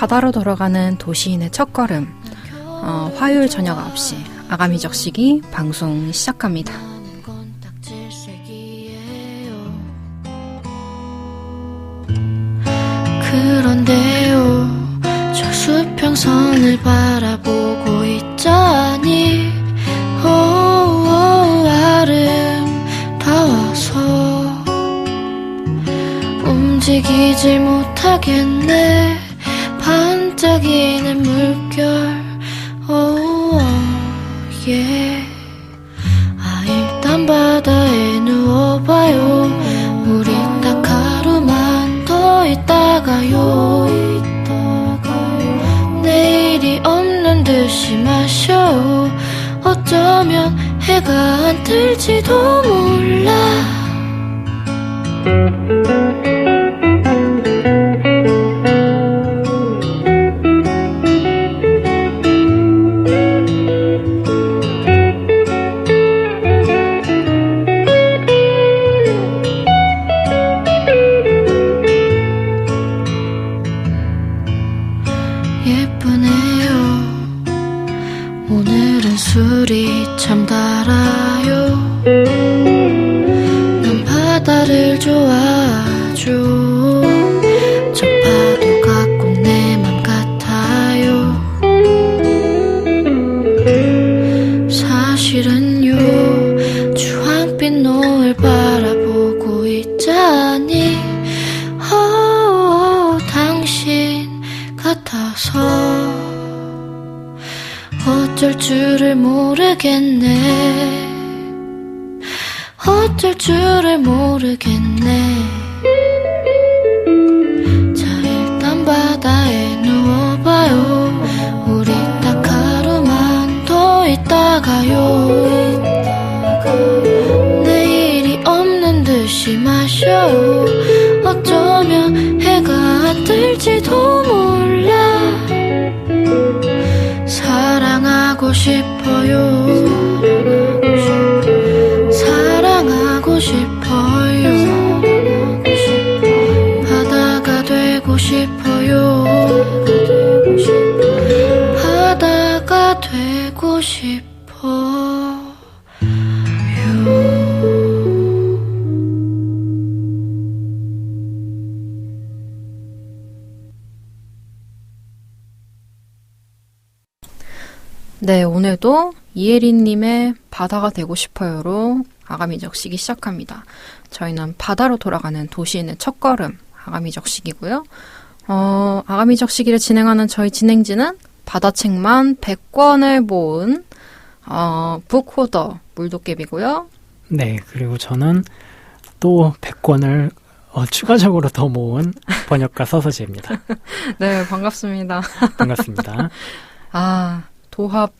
바다로 돌아가는 도시인의 첫걸음. 화요일 저녁 9시 아가미적 시기 방송 시작합니다. 그런데요, 저 수평선을 바라보고 있자니 아름다워서 움직이질 못하겠네. 반짝이는 물결 일단 바다에 누워봐요. 우리 딱 하루만 더 있다가요. 내일이 없는 듯이 마셔요. 어쩌면 해가 안 뜰지도 몰라. 술이 참 달아요. 난 바다를 좋아하죠. 저 파도가 꼭 내 맘 같아요. 사실은요, 주황빛 노을 바라보고 있자니 당신 같아서 어쩔 줄을 모르겠네. 어쩔 줄을 모르겠네. 자, 일단 바다에 누워봐요. 우리 딱 하루만 더 있다가요. 내일이 없는 듯이 마셔요. 어쩌면 해가 안 뜰지도 몰라. 사랑하고 싶어요. 사랑하고 싶어요. 바다가 되고 싶어요. 바다가 되고 싶어요. 네, 오늘도 이혜린님의 바다가 되고 싶어요로 아가미적 시기 시작합니다. 저희는 바다로 돌아가는 도시인의 첫걸음 아가미적 시기고요. 아가미적 시기를 진행하는 저희 진행진은 바다책만 100권을 모은 북호더 물도깨비고요. 네, 그리고 저는 또 100권을 추가적으로 더 모은 번역가 서서지입니다. 네, 반갑습니다. 반갑습니다. 도합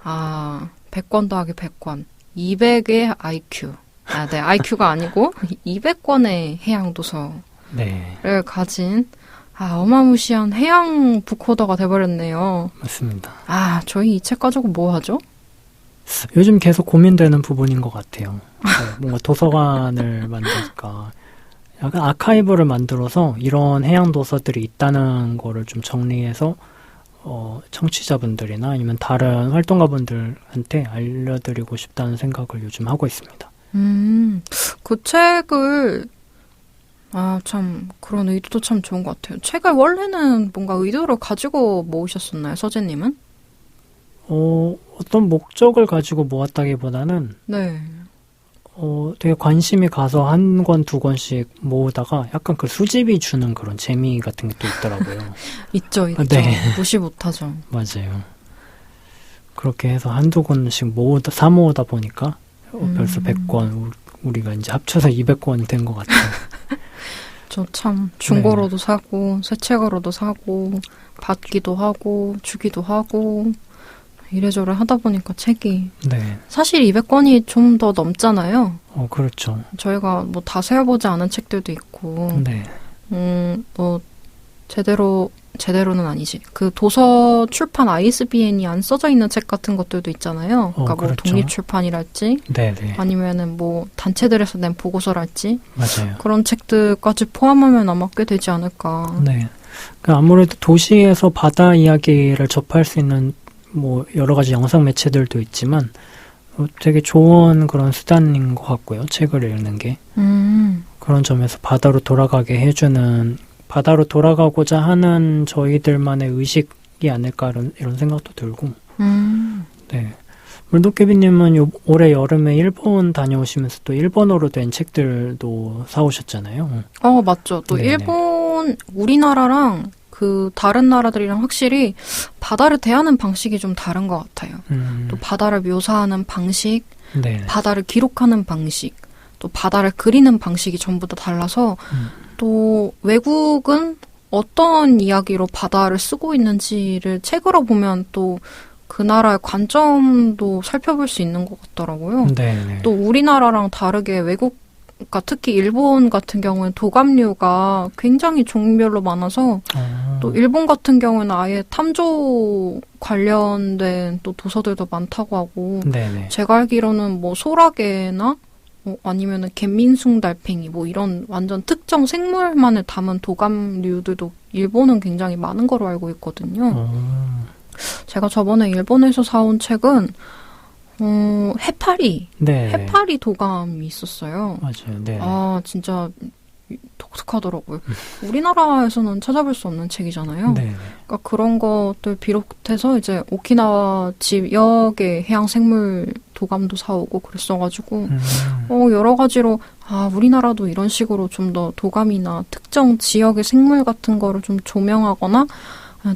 100권 더하기 100권 200의 IQ. 네, IQ가 아니고 200권의 해양 도서를 가진 어마무시한 해양 북호더가 돼버렸네요. 맞습니다. 저희 이 책 가지고 뭐 하죠? 요즘 계속 고민되는 부분인 것 같아요. 뭔가 도서관을 만들까, 약간 아카이브를 만들어서 이런 해양 도서들이 있다는 거를 좀 정리해서 청취자분들이나 아니면 다른 활동가분들한테 알려드리고 싶다는 생각을 요즘 하고 있습니다. 그 책을 참 그런 의도도 참 좋은 것 같아요. 책을 원래는 뭔가 의도를 가지고 모으셨었나요, 서재님은? 어떤 목적을 가지고 모았다기보다는 네. 되게 관심이 가서 한 권, 두 권씩 모으다가 약간 그 수집이 주는 그런 재미 같은 게 또 있더라고요. 있죠. 네. 무시 못하죠. 맞아요. 그렇게 해서 한두 권씩 사모으다 보니까 벌써 100권, 우리가 이제 합쳐서 200권이 된 것 같아요. 저 참 중고로도 사고 새 책으로도 사고 받기도 하고 주기도 하고 이래저래 하다 보니까 책이 사실 200권이 좀 더 넘잖아요. 그렇죠. 저희가 뭐 다 세어보지 않은 책들도 있고 뭐 제대로는 아니지. 그 도서 출판 ISBN이 안 써져 있는 책 같은 것들도 있잖아요. 그러니까 뭐 그렇죠. 독립출판이랄지 아니면은 뭐 단체들에서 낸 보고서랄지 맞아요. 그런 책들까지 포함하면 아마 꽤 되지 않을까. 네. 그러니까 아무래도 도시에서 바다 이야기를 접할 수 있는 뭐 여러 가지 영상 매체들도 있지만 되게 좋은 그런 수단인 것 같고요. 책을 읽는 게. 그런 점에서 바다로 돌아가게 해주는, 바다로 돌아가고자 하는 저희들만의 의식이 아닐까 이런 생각도 들고. 네. 물도깨비님은 올해 여름에 일본 다녀오시면서 또 일본어로 된 책들도 사오셨잖아요. 맞죠. 또 네네. 일본, 우리나라랑 그 다른 나라들이랑 확실히 바다를 대하는 방식이 좀 다른 것 같아요. 또 바다를 묘사하는 방식, 네네. 바다를 기록하는 방식, 또 바다를 그리는 방식이 전부 다 달라서 또 외국은 어떤 이야기로 바다를 쓰고 있는지를 책으로 보면 또 그 나라의 관점도 살펴볼 수 있는 것 같더라고요. 네네. 또 우리나라랑 다르게 외국, 그러니까 특히 일본 같은 경우는 도감류가 굉장히 종류별로 많아서 또 일본 같은 경우는 아예 탐조 관련된 또 도서들도 많다고 하고 네네. 제가 알기로는 뭐 소라게나 아니면은 갯민숭 달팽이 뭐 이런 완전 특정 생물만을 담은 도감류들도 일본은 굉장히 많은 거로 알고 있거든요. 제가 저번에 일본에서 사온 책은 해파리. 네. 해파리 도감이 있었어요. 맞아요. 네. 진짜 독특하더라고요. 우리나라에서는 찾아볼 수 없는 책이잖아요. 네. 그러니까 그런 것들 비롯해서 이제 오키나와 지역의 해양 생물 도감도 사오고 그랬어가지고 여러 가지로 우리나라도 이런 식으로 좀 더 도감이나 특정 지역의 생물 같은 거를 좀 조명하거나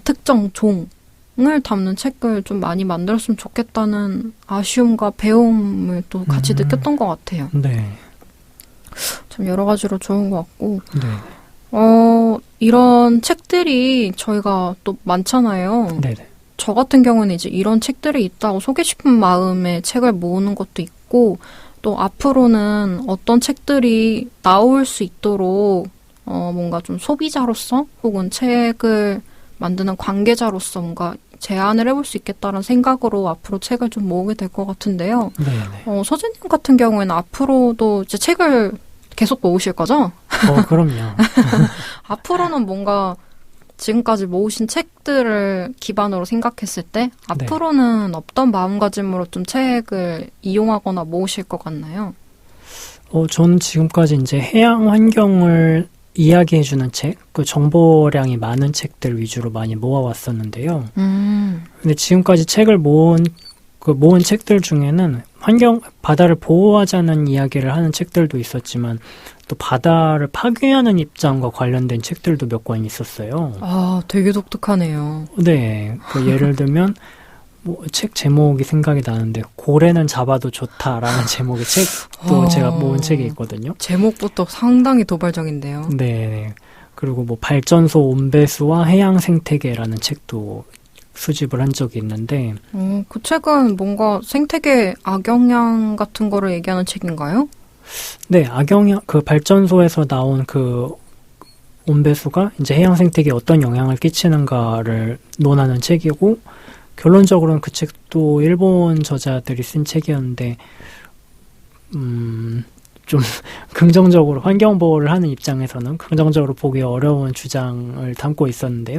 특정 종을 담는 책을 좀 많이 만들었으면 좋겠다는 아쉬움과 배움을 또 같이 느꼈던 것 같아요. 네. 참 여러 가지로 좋은 것 같고. 네. 이런 책들이 저희가 또 많잖아요. 네네. 저 같은 경우는 이제 이런 책들이 있다고 소개 싶은 마음에 책을 모으는 것도 있고, 또 앞으로는 어떤 책들이 나올 수 있도록 뭔가 좀 소비자로서 혹은 책을 만드는 관계자로서 뭔가 제안을 해볼 수 있겠다는 생각으로 앞으로 책을 좀 모으게 될 것 같은데요. 네네. 서진님 같은 경우에는 앞으로도 이제 책을 계속 모으실 거죠? 그럼요. 앞으로는 뭔가 지금까지 모으신 책들을 기반으로 생각했을 때 앞으로는 어떤 마음가짐으로 좀 책을 이용하거나 모으실 것 같나요? 저는 지금까지 이제 해양 환경을 이야기해주는 책, 그 정보량이 많은 책들 위주로 많이 모아왔었는데요. 근데 지금까지 책을 모은 책들 중에는 바다를 보호하자는 이야기를 하는 책들도 있었지만, 또 바다를 파괴하는 입장과 관련된 책들도 몇 권 있었어요. 되게 독특하네요. 네. 예를 들면, 책 제목이 생각이 나는데, 고래는 잡아도 좋다라는 제목의 책도 제가 모은 책이 있거든요. 제목부터 상당히 도발적인데요. 네. 그리고 발전소 온배수와 해양 생태계라는 책도 수집을 한 적이 있는데. 그 책은 뭔가 생태계 악영향 같은 거를 얘기하는 책인가요? 네, 악영향, 발전소에서 나온 온배수가 이제 해양 생태계에 어떤 영향을 끼치는가를 논하는 책이고, 결론적으로는 그 책도 일본 저자들이 쓴 책이었는데, 좀 긍정적으로 환경보호를 하는 입장에서는 긍정적으로 보기 어려운 주장을 담고 있었는데요.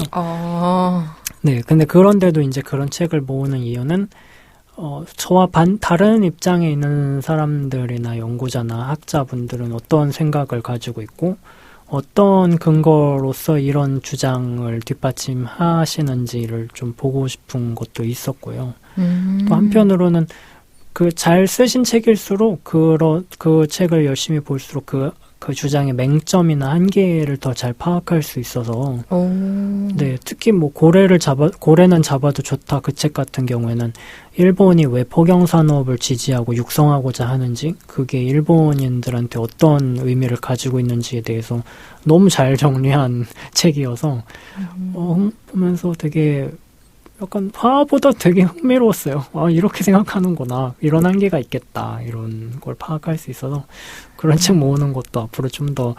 네, 근데 그런데도 이제 그런 책을 모으는 이유는 저와 다른 입장에 있는 사람들이나 연구자나 학자분들은 어떤 생각을 가지고 있고 어떤 근거로서 이런 주장을 뒷받침하시는지를 좀 보고 싶은 것도 있었고요. 또 한편으로는 잘 쓰신 책일수록 그 책을 열심히 볼수록 그 주장의 맹점이나 한계를 더 잘 파악할 수 있어서 네, 특히 고래는 잡아도 좋다 그 책 같은 경우에는 일본이 왜 포경 산업을 지지하고 육성하고자 하는지 그게 일본인들한테 어떤 의미를 가지고 있는지에 대해서 너무 잘 정리한 책이어서 보면서 되게 약간 화보다 되게 흥미로웠어요. 이렇게 생각하는구나. 이런 한계가 있겠다. 이런 걸 파악할 수 있어서 그런 책 모으는 것도 앞으로 좀 더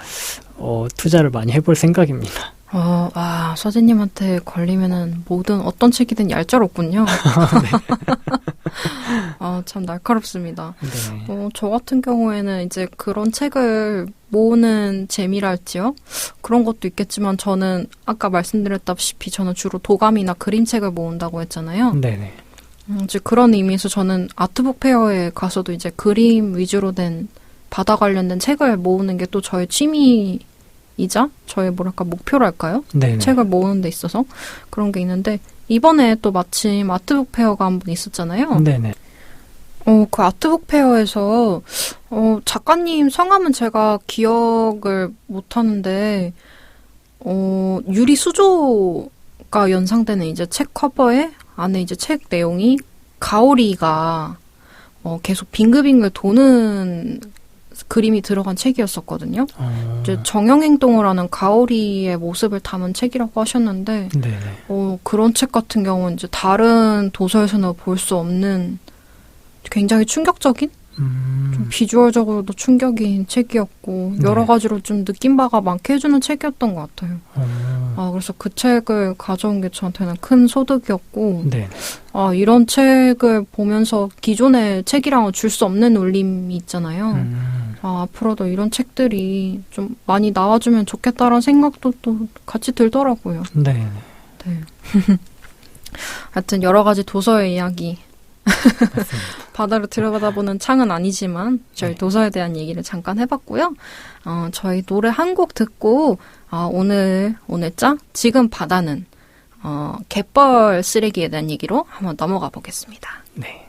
투자를 많이 해볼 생각입니다. 서진님한테 걸리면은 어떤 책이든 얄짤없군요. 네. 참 날카롭습니다. 네. 저 같은 경우에는 이제 그런 책을 모으는 재미랄지요? 그런 것도 있겠지만 저는 아까 말씀드렸다시피 저는 주로 도감이나 그림책을 모은다고 했잖아요. 네네. 이제 그런 의미에서 저는 아트북 페어에 가서도 이제 그림 위주로 된 바다 관련된 책을 모으는 게 또 저의 취미이자 저의 뭐랄까 목표랄까요? 네네. 책을 모으는 데 있어서 그런 게 있는데 이번에 또 마침 아트북 페어가 한 번 있었잖아요. 네네. 그 아트북 페어에서 작가님 성함은 제가 기억을 못 하는데 유리 수조가 연상되는 이제 책 커버에 안에 이제 책 내용이 가오리가 계속 빙글빙글 도는 그림이 들어간 책이었었거든요. 이제 정형행동을 하는 가오리의 모습을 담은 책이라고 하셨는데, 네네. 그런 책 같은 경우는 이제 다른 도서에서는 볼 수 없는 굉장히 충격적인, 좀 비주얼적으로도 충격인 책이었고, 네. 여러 가지로 좀 느낀 바가 많게 해주는 책이었던 것 같아요. 그래서 그 책을 가져온 게 저한테는 큰 소득이었고, 네. 이런 책을 보면서 기존의 책이랑은 줄 수 없는 울림이 있잖아요. 앞으로도 이런 책들이 좀 많이 나와주면 좋겠다라는 생각도 또 같이 들더라고요. 네. 네. 하여튼 여러 가지 도서의 이야기. 바다로 들여다보는 창은 아니지만 저희 네. 도서에 대한 얘기를 잠깐 해봤고요. 저희 노래 한 곡 듣고 오늘자 지금 바다는 갯벌 쓰레기에 대한 얘기로 한번 넘어가 보겠습니다. 네.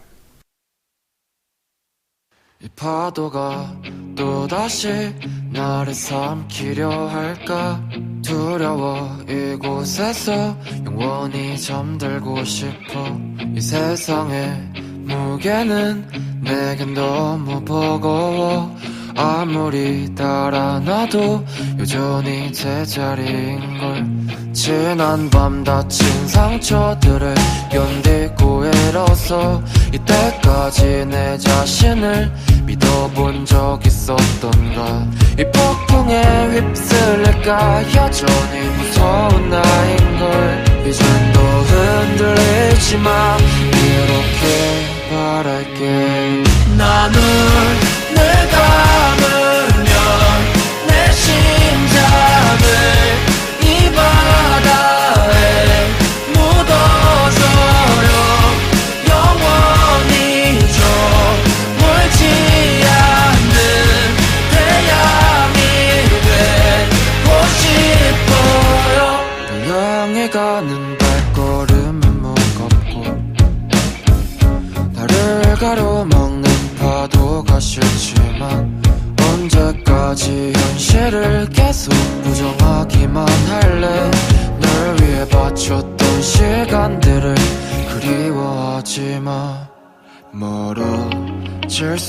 이 파도가 또다시 나를 삼키려 할까 두려워 이곳에서 영원히 잠들고 싶어 이 세상의 무게는 내겐 너무 버거워 아무리 달아나도 여전히 제자리인걸 지난 밤 다친 상처들을 견디고 일어서 이때까지 내 자신을 믿어본 적 있었던가 이 폭풍에 휩쓸릴까 여전히 무서운 나인걸 이젠 더 흔들리지 마 이렇게 바랄게 나는 늘 감으면 내 심장을 이 바다에 묻어줘요 영원히 저 멀지 않는 태양이 되고 싶어요 널 향해 가는 발걸음은 무겁고 나를 가로막는 파도가 싫지만 언제까지 현실을 계속 부정하기만 할래 널 위해 바쳤던 시간들을 그리워하지마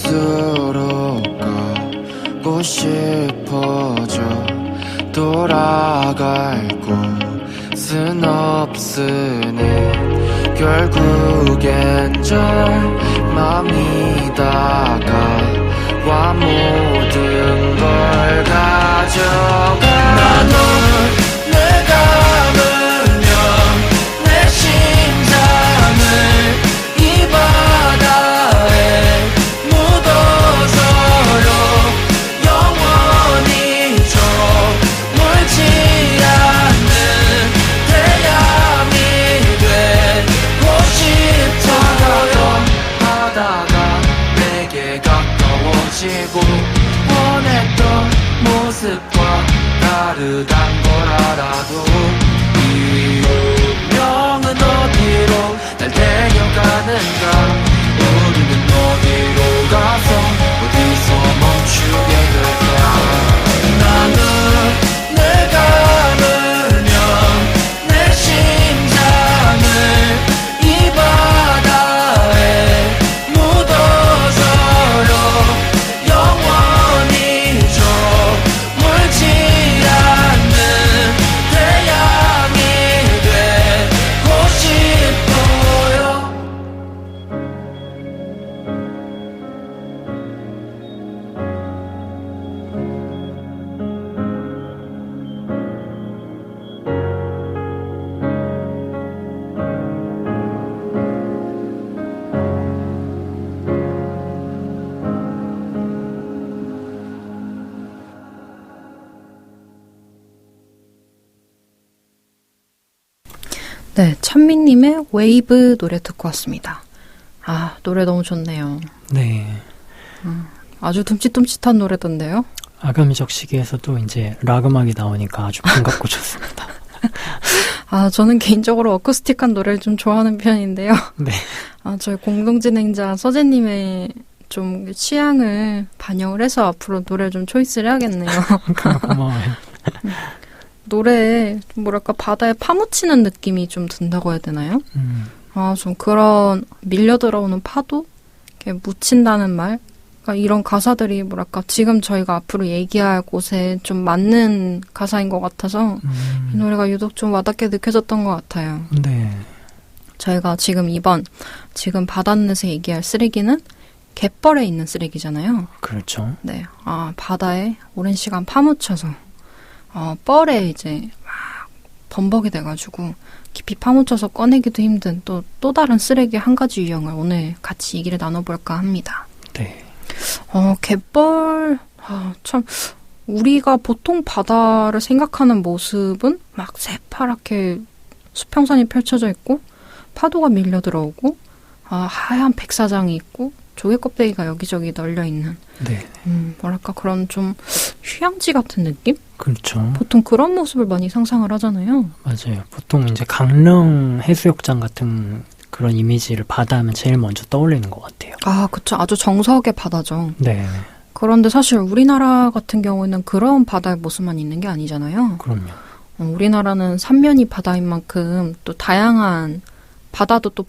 멀어질수록 가고 싶어져 돌아갈 곳은 없으니 결국엔 절망이다가 와 모든 걸 가져가 나는 늘 감으면 내 심장을 이 바다에 묻어줘요 영원히 저 멀지 않는 태양이 되고 싶어요 하다가 내게 가까워지고 원했던 모습과 다르단 걸 알아도 이 운명은 어디로 날 데려가는가 우리는 어디로 가서 어디서 멈추게 될까 나는 늘 감으면 내 심장을 이 바다에 묻어줘요 영원히 저 멀지 않는 태양이 되고 싶어요 네, 찬미님의 웨이브 노래 듣고 왔습니다. 아, 노래 너무 좋네요. 네. 아주 둠칫둠칫한 노래던데요. 아가미적 시기에서도 이제 락 음악이 나오니까 아주 반갑고 좋습니다. 아, 저는 개인적으로 어쿠스틱한 노래를 좀 좋아하는 편인데요. 네. 아, 저희 공동진행자 서재님의 좀 취향을 반영을 해서 앞으로 노래를 좀 초이스를 해야겠네요. 고마워요. 노래에 뭐랄까 바다에 파묻히는 느낌이 좀 든다고 해야 되나요? 아, 좀 그런 밀려 들어오는 파도? 이렇게 묻힌다는 말? 그러니까 이런 가사들이 뭐랄까 지금 저희가 앞으로 얘기할 곳에 좀 맞는 가사인 것 같아서 이 노래가 유독 좀 와닿게 느껴졌던 것 같아요. 네. 저희가 지금 바닷넷에서 얘기할 쓰레기는 갯벌에 있는 쓰레기잖아요. 그렇죠. 네. 아, 바다에 오랜 시간 파묻혀서 뻘에 이제 막 범벅이 돼가지고 깊이 파묻혀서 꺼내기도 힘든 또 다른 쓰레기 한 가지 유형을 오늘 같이 얘기를 나눠볼까 합니다. 네. 갯벌, 참, 우리가 보통 바다를 생각하는 모습은 막 새파랗게 수평선이 펼쳐져 있고, 파도가 밀려 들어오고, 하얀 백사장이 있고, 조개 껍데기가 여기저기 널려 있는, 네. 뭐랄까, 그런 좀 휴양지 같은 느낌? 그렇죠. 보통 그런 모습을 많이 상상을 하잖아요. 맞아요. 보통 이제 강릉 해수욕장 같은 그런 이미지를 바다하면 제일 먼저 떠올리는 것 같아요. 아, 그쵸. 아주 정석의 바다죠. 네. 그런데 사실 우리나라 같은 경우에는 그런 바다의 모습만 있는 게 아니잖아요. 그럼요. 우리나라는 삼면이 바다인 만큼 또 다양한 바다도 또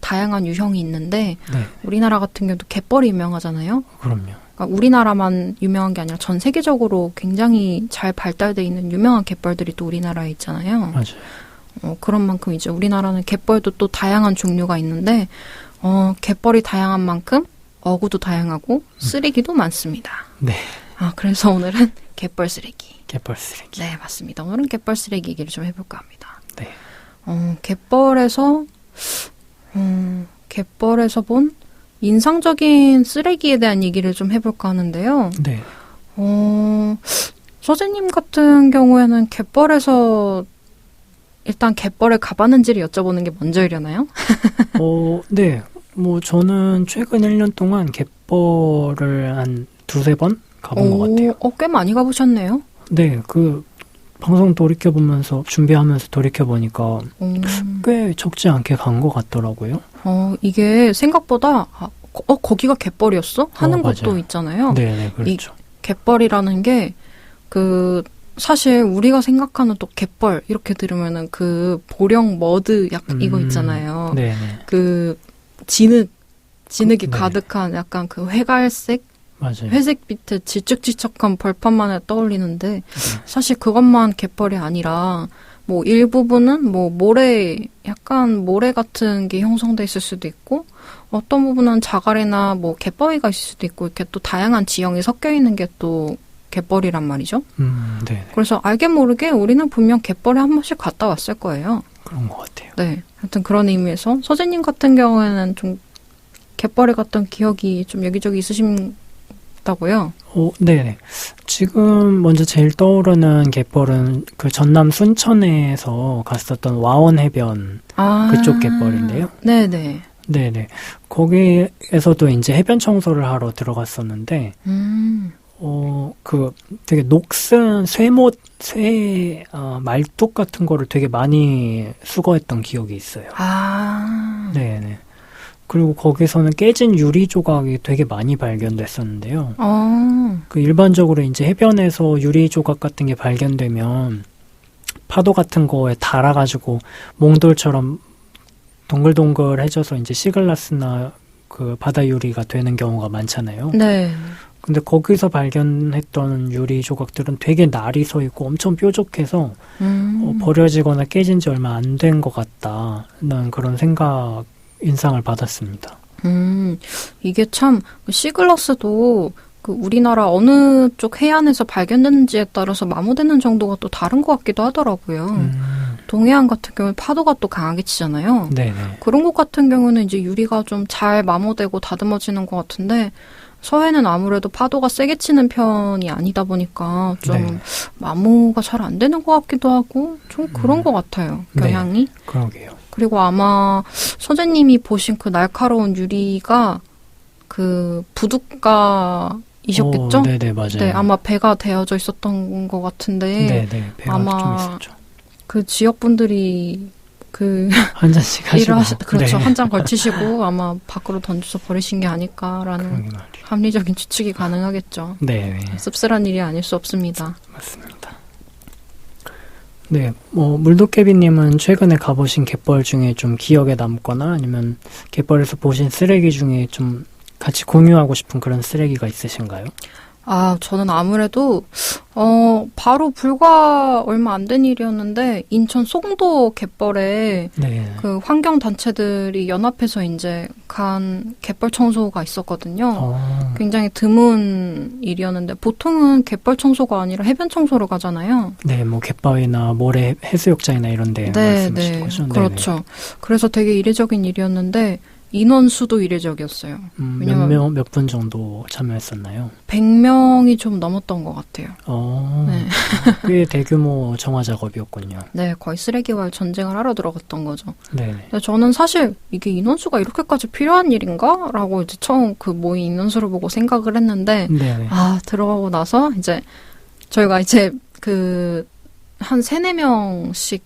다양한 유형이 있는데 네. 우리나라 같은 경우도 갯벌이 유명하잖아요. 그럼요. 그러니까 우리나라만 유명한 게 아니라 전 세계적으로 굉장히 잘 발달돼 있는 유명한 갯벌들이 또 우리나라에 있잖아요. 맞아요. 그런 만큼 이제 우리나라는 갯벌도 또 다양한 종류가 있는데 갯벌이 다양한 만큼 어구도 다양하고 쓰레기도 많습니다. 네. 아, 그래서 오늘은 갯벌 쓰레기. 갯벌 쓰레기. 네, 맞습니다. 오늘은 갯벌 쓰레기 얘기를 좀 해볼까 합니다. 네. 갯벌에서 본 인상적인 쓰레기에 대한 얘기를 좀 해볼까 하는데요. 네. 서재님 같은 경우에는 갯벌에서 일단 갯벌에 가봤는지를 여쭤보는 게 먼저이려나요? 네. 저는 최근 1년 동안 갯벌을 한 2-3번 가본 것 같아요. 꽤 많이 가보셨네요. 네. 방송 준비하면서 돌이켜보니까 꽤 적지 않게 간 것 같더라고요. 이게 생각보다 거기가 갯벌이었어? 하는 것도 맞아요. 있잖아요. 네, 그렇죠. 이 갯벌이라는 게 사실 우리가 생각하는 또 갯벌 이렇게 들으면은 보령 머드 약간 이거 있잖아요. 네. 진흙이 네. 가득한 약간 회갈색, 맞아요. 회색 빛의 질척질척한 벌판만을 떠올리는데 사실 그것만 갯벌이 아니라 일부분은 약간 모래 같은 게 형성돼 있을 수도 있고 어떤 부분은 자갈이나 갯바위가 있을 수도 있고 이렇게 또 다양한 지형이 섞여 있는 게 또 갯벌이란 말이죠. 네. 그래서 알게 모르게 우리는 분명 갯벌에 한 번씩 갔다 왔을 거예요. 그런 것 같아요. 네. 하여튼 그런 의미에서 서재님 같은 경우에는 좀 갯벌에 갔던 기억이 좀 여기저기 있으신다고요? 네. 지금 먼저 제일 떠오르는 갯벌은 전남 순천에서 갔었던 와원해변 그쪽 갯벌인데요. 네네. 네네. 거기에서도 이제 해변 청소를 하러 들어갔었는데, 되게 녹슨 말뚝 같은 거를 되게 많이 수거했던 기억이 있어요. 네네. 그리고 거기서는 깨진 유리 조각이 되게 많이 발견됐었는데요. 일반적으로 이제 해변에서 유리 조각 같은 게 발견되면 파도 같은 거에 달아가지고 몽돌처럼 동글동글해져서 이제 시글라스나 바다 유리가 되는 경우가 많잖아요. 네. 근데 거기서 발견했던 유리 조각들은 되게 날이 서 있고 엄청 뾰족해서 버려지거나 깨진 지 얼마 안 된 것 같다는 그런 인상을 받았습니다. 이게 참 시글라스도 우리나라 어느 쪽 해안에서 발견됐는지에 따라서 마모되는 정도가 또 다른 것 같기도 하더라고요. 동해안 같은 경우는 파도가 또 강하게 치잖아요. 네네. 그런 곳 같은 경우는 이제 유리가 좀 잘 마모되고 다듬어지는 것 같은데 서해는 아무래도 파도가 세게 치는 편이 아니다 보니까 좀 마모가 잘 안 되는 것 같기도 하고 좀 그런 것 같아요. 경향이. 네, 그러게요. 그리고 아마 소재님이 보신 그 날카로운 유리가 그 부둣가이셨겠죠? 네네, 맞아요. 네, 아마 배가 되어져 있었던 것 같은데. 네네, 배가 아마 좀 있었죠. 그 지역분들이 한 잔씩 하시고. 그렇죠. 네. 한 잔 걸치시고 아마 밖으로 던져서 버리신 게 아닐까라는 합리적인 추측이 가능하겠죠. 네. 씁쓸한 일이 아닐 수 없습니다. 맞습니다. 네, 물도깨비님은 최근에 가보신 갯벌 중에 좀 기억에 남거나 아니면 갯벌에서 보신 쓰레기 중에 좀 같이 공유하고 싶은 그런 쓰레기가 있으신가요? 저는 아무래도 바로 불과 얼마 안 된 일이었는데 인천 송도 갯벌에 네. 그 환경 단체들이 연합해서 이제 간 갯벌 청소가 있었거든요. 굉장히 드문 일이었는데 보통은 갯벌 청소가 아니라 해변 청소로 가잖아요. 네, 뭐 갯바위나 모래 해수욕장이나 이런 데 말씀하시는 거죠? 그렇죠. 네네. 그래서 되게 이례적인 일이었는데 인원수도 이례적이었어요. 몇 분 정도 참여했었나요? 100명이 좀 넘었던 것 같아요. 네. 꽤 대규모 정화 작업이었군요. 네, 거의 쓰레기와 전쟁을 하러 들어갔던 거죠. 네. 저는 사실 이게 인원수가 이렇게까지 필요한 일인가? 라고 이제 처음 그 모인 인원수를 보고 생각을 했는데, 네네. 들어가고 나서 이제 저희가 이제 한 3-4명씩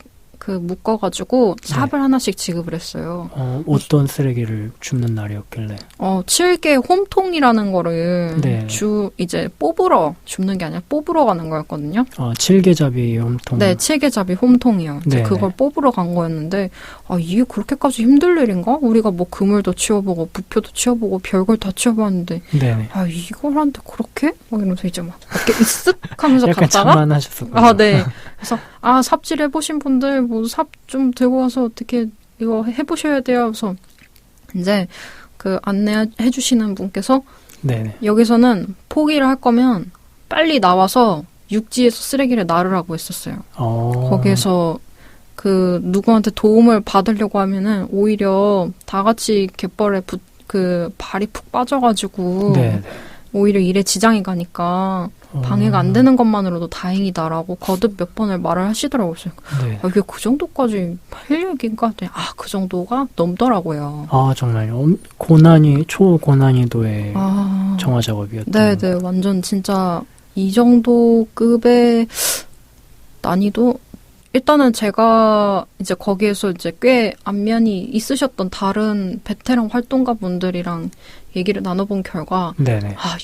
묶어가지고 삽을 하나씩 지급을 했어요. 어떤 쓰레기를 줍는 날이었길래? 칠개 홈통이라는 거를 이제 뽑으러 줍는 게 아니라 뽑으러 가는 거였거든요. 칠개잡이 홈통. 네, 칠개잡이 홈통이요. 이제 그걸 뽑으러 간 거였는데 이게 그렇게까지 힘들 일인가? 우리가 뭐 그물도 치워보고 부표도 치워보고 별걸 다 치워봤는데 이걸 한테 그렇게? 막 이러면서 이제 막 이렇게 익숙하면서 약간 갔다가 자만하셨었구나. 네. 그래서 삽질 해보신 분들 뭐 삽 좀 들고 와서 어떻게 이거 해보셔야 돼요. 그래서 이제 그 안내해 주시는 분께서 여기서는 포기를 할 거면 빨리 나와서 육지에서 쓰레기를 나르라고 했었어요. 거기에서 그 누구한테 도움을 받으려고 하면은 오히려 다 같이 갯벌에 발이 푹 빠져가지고 오히려 일에 지장이 가니까 방해가 안 되는 것만으로도 다행이다라고 거듭 몇 번을 말을 하시더라고요. 이게 그 정도까지 할 얘기인가? 그 정도가 넘더라고요. 정말요? 초고난이도의 정화 작업이었던. 네네, 완전 진짜 이 정도 급의 난이도. 일단은 제가 이제 거기에서 이제 꽤 안면이 있으셨던 다른 베테랑 활동가 분들이랑 얘기를 나눠본 결과,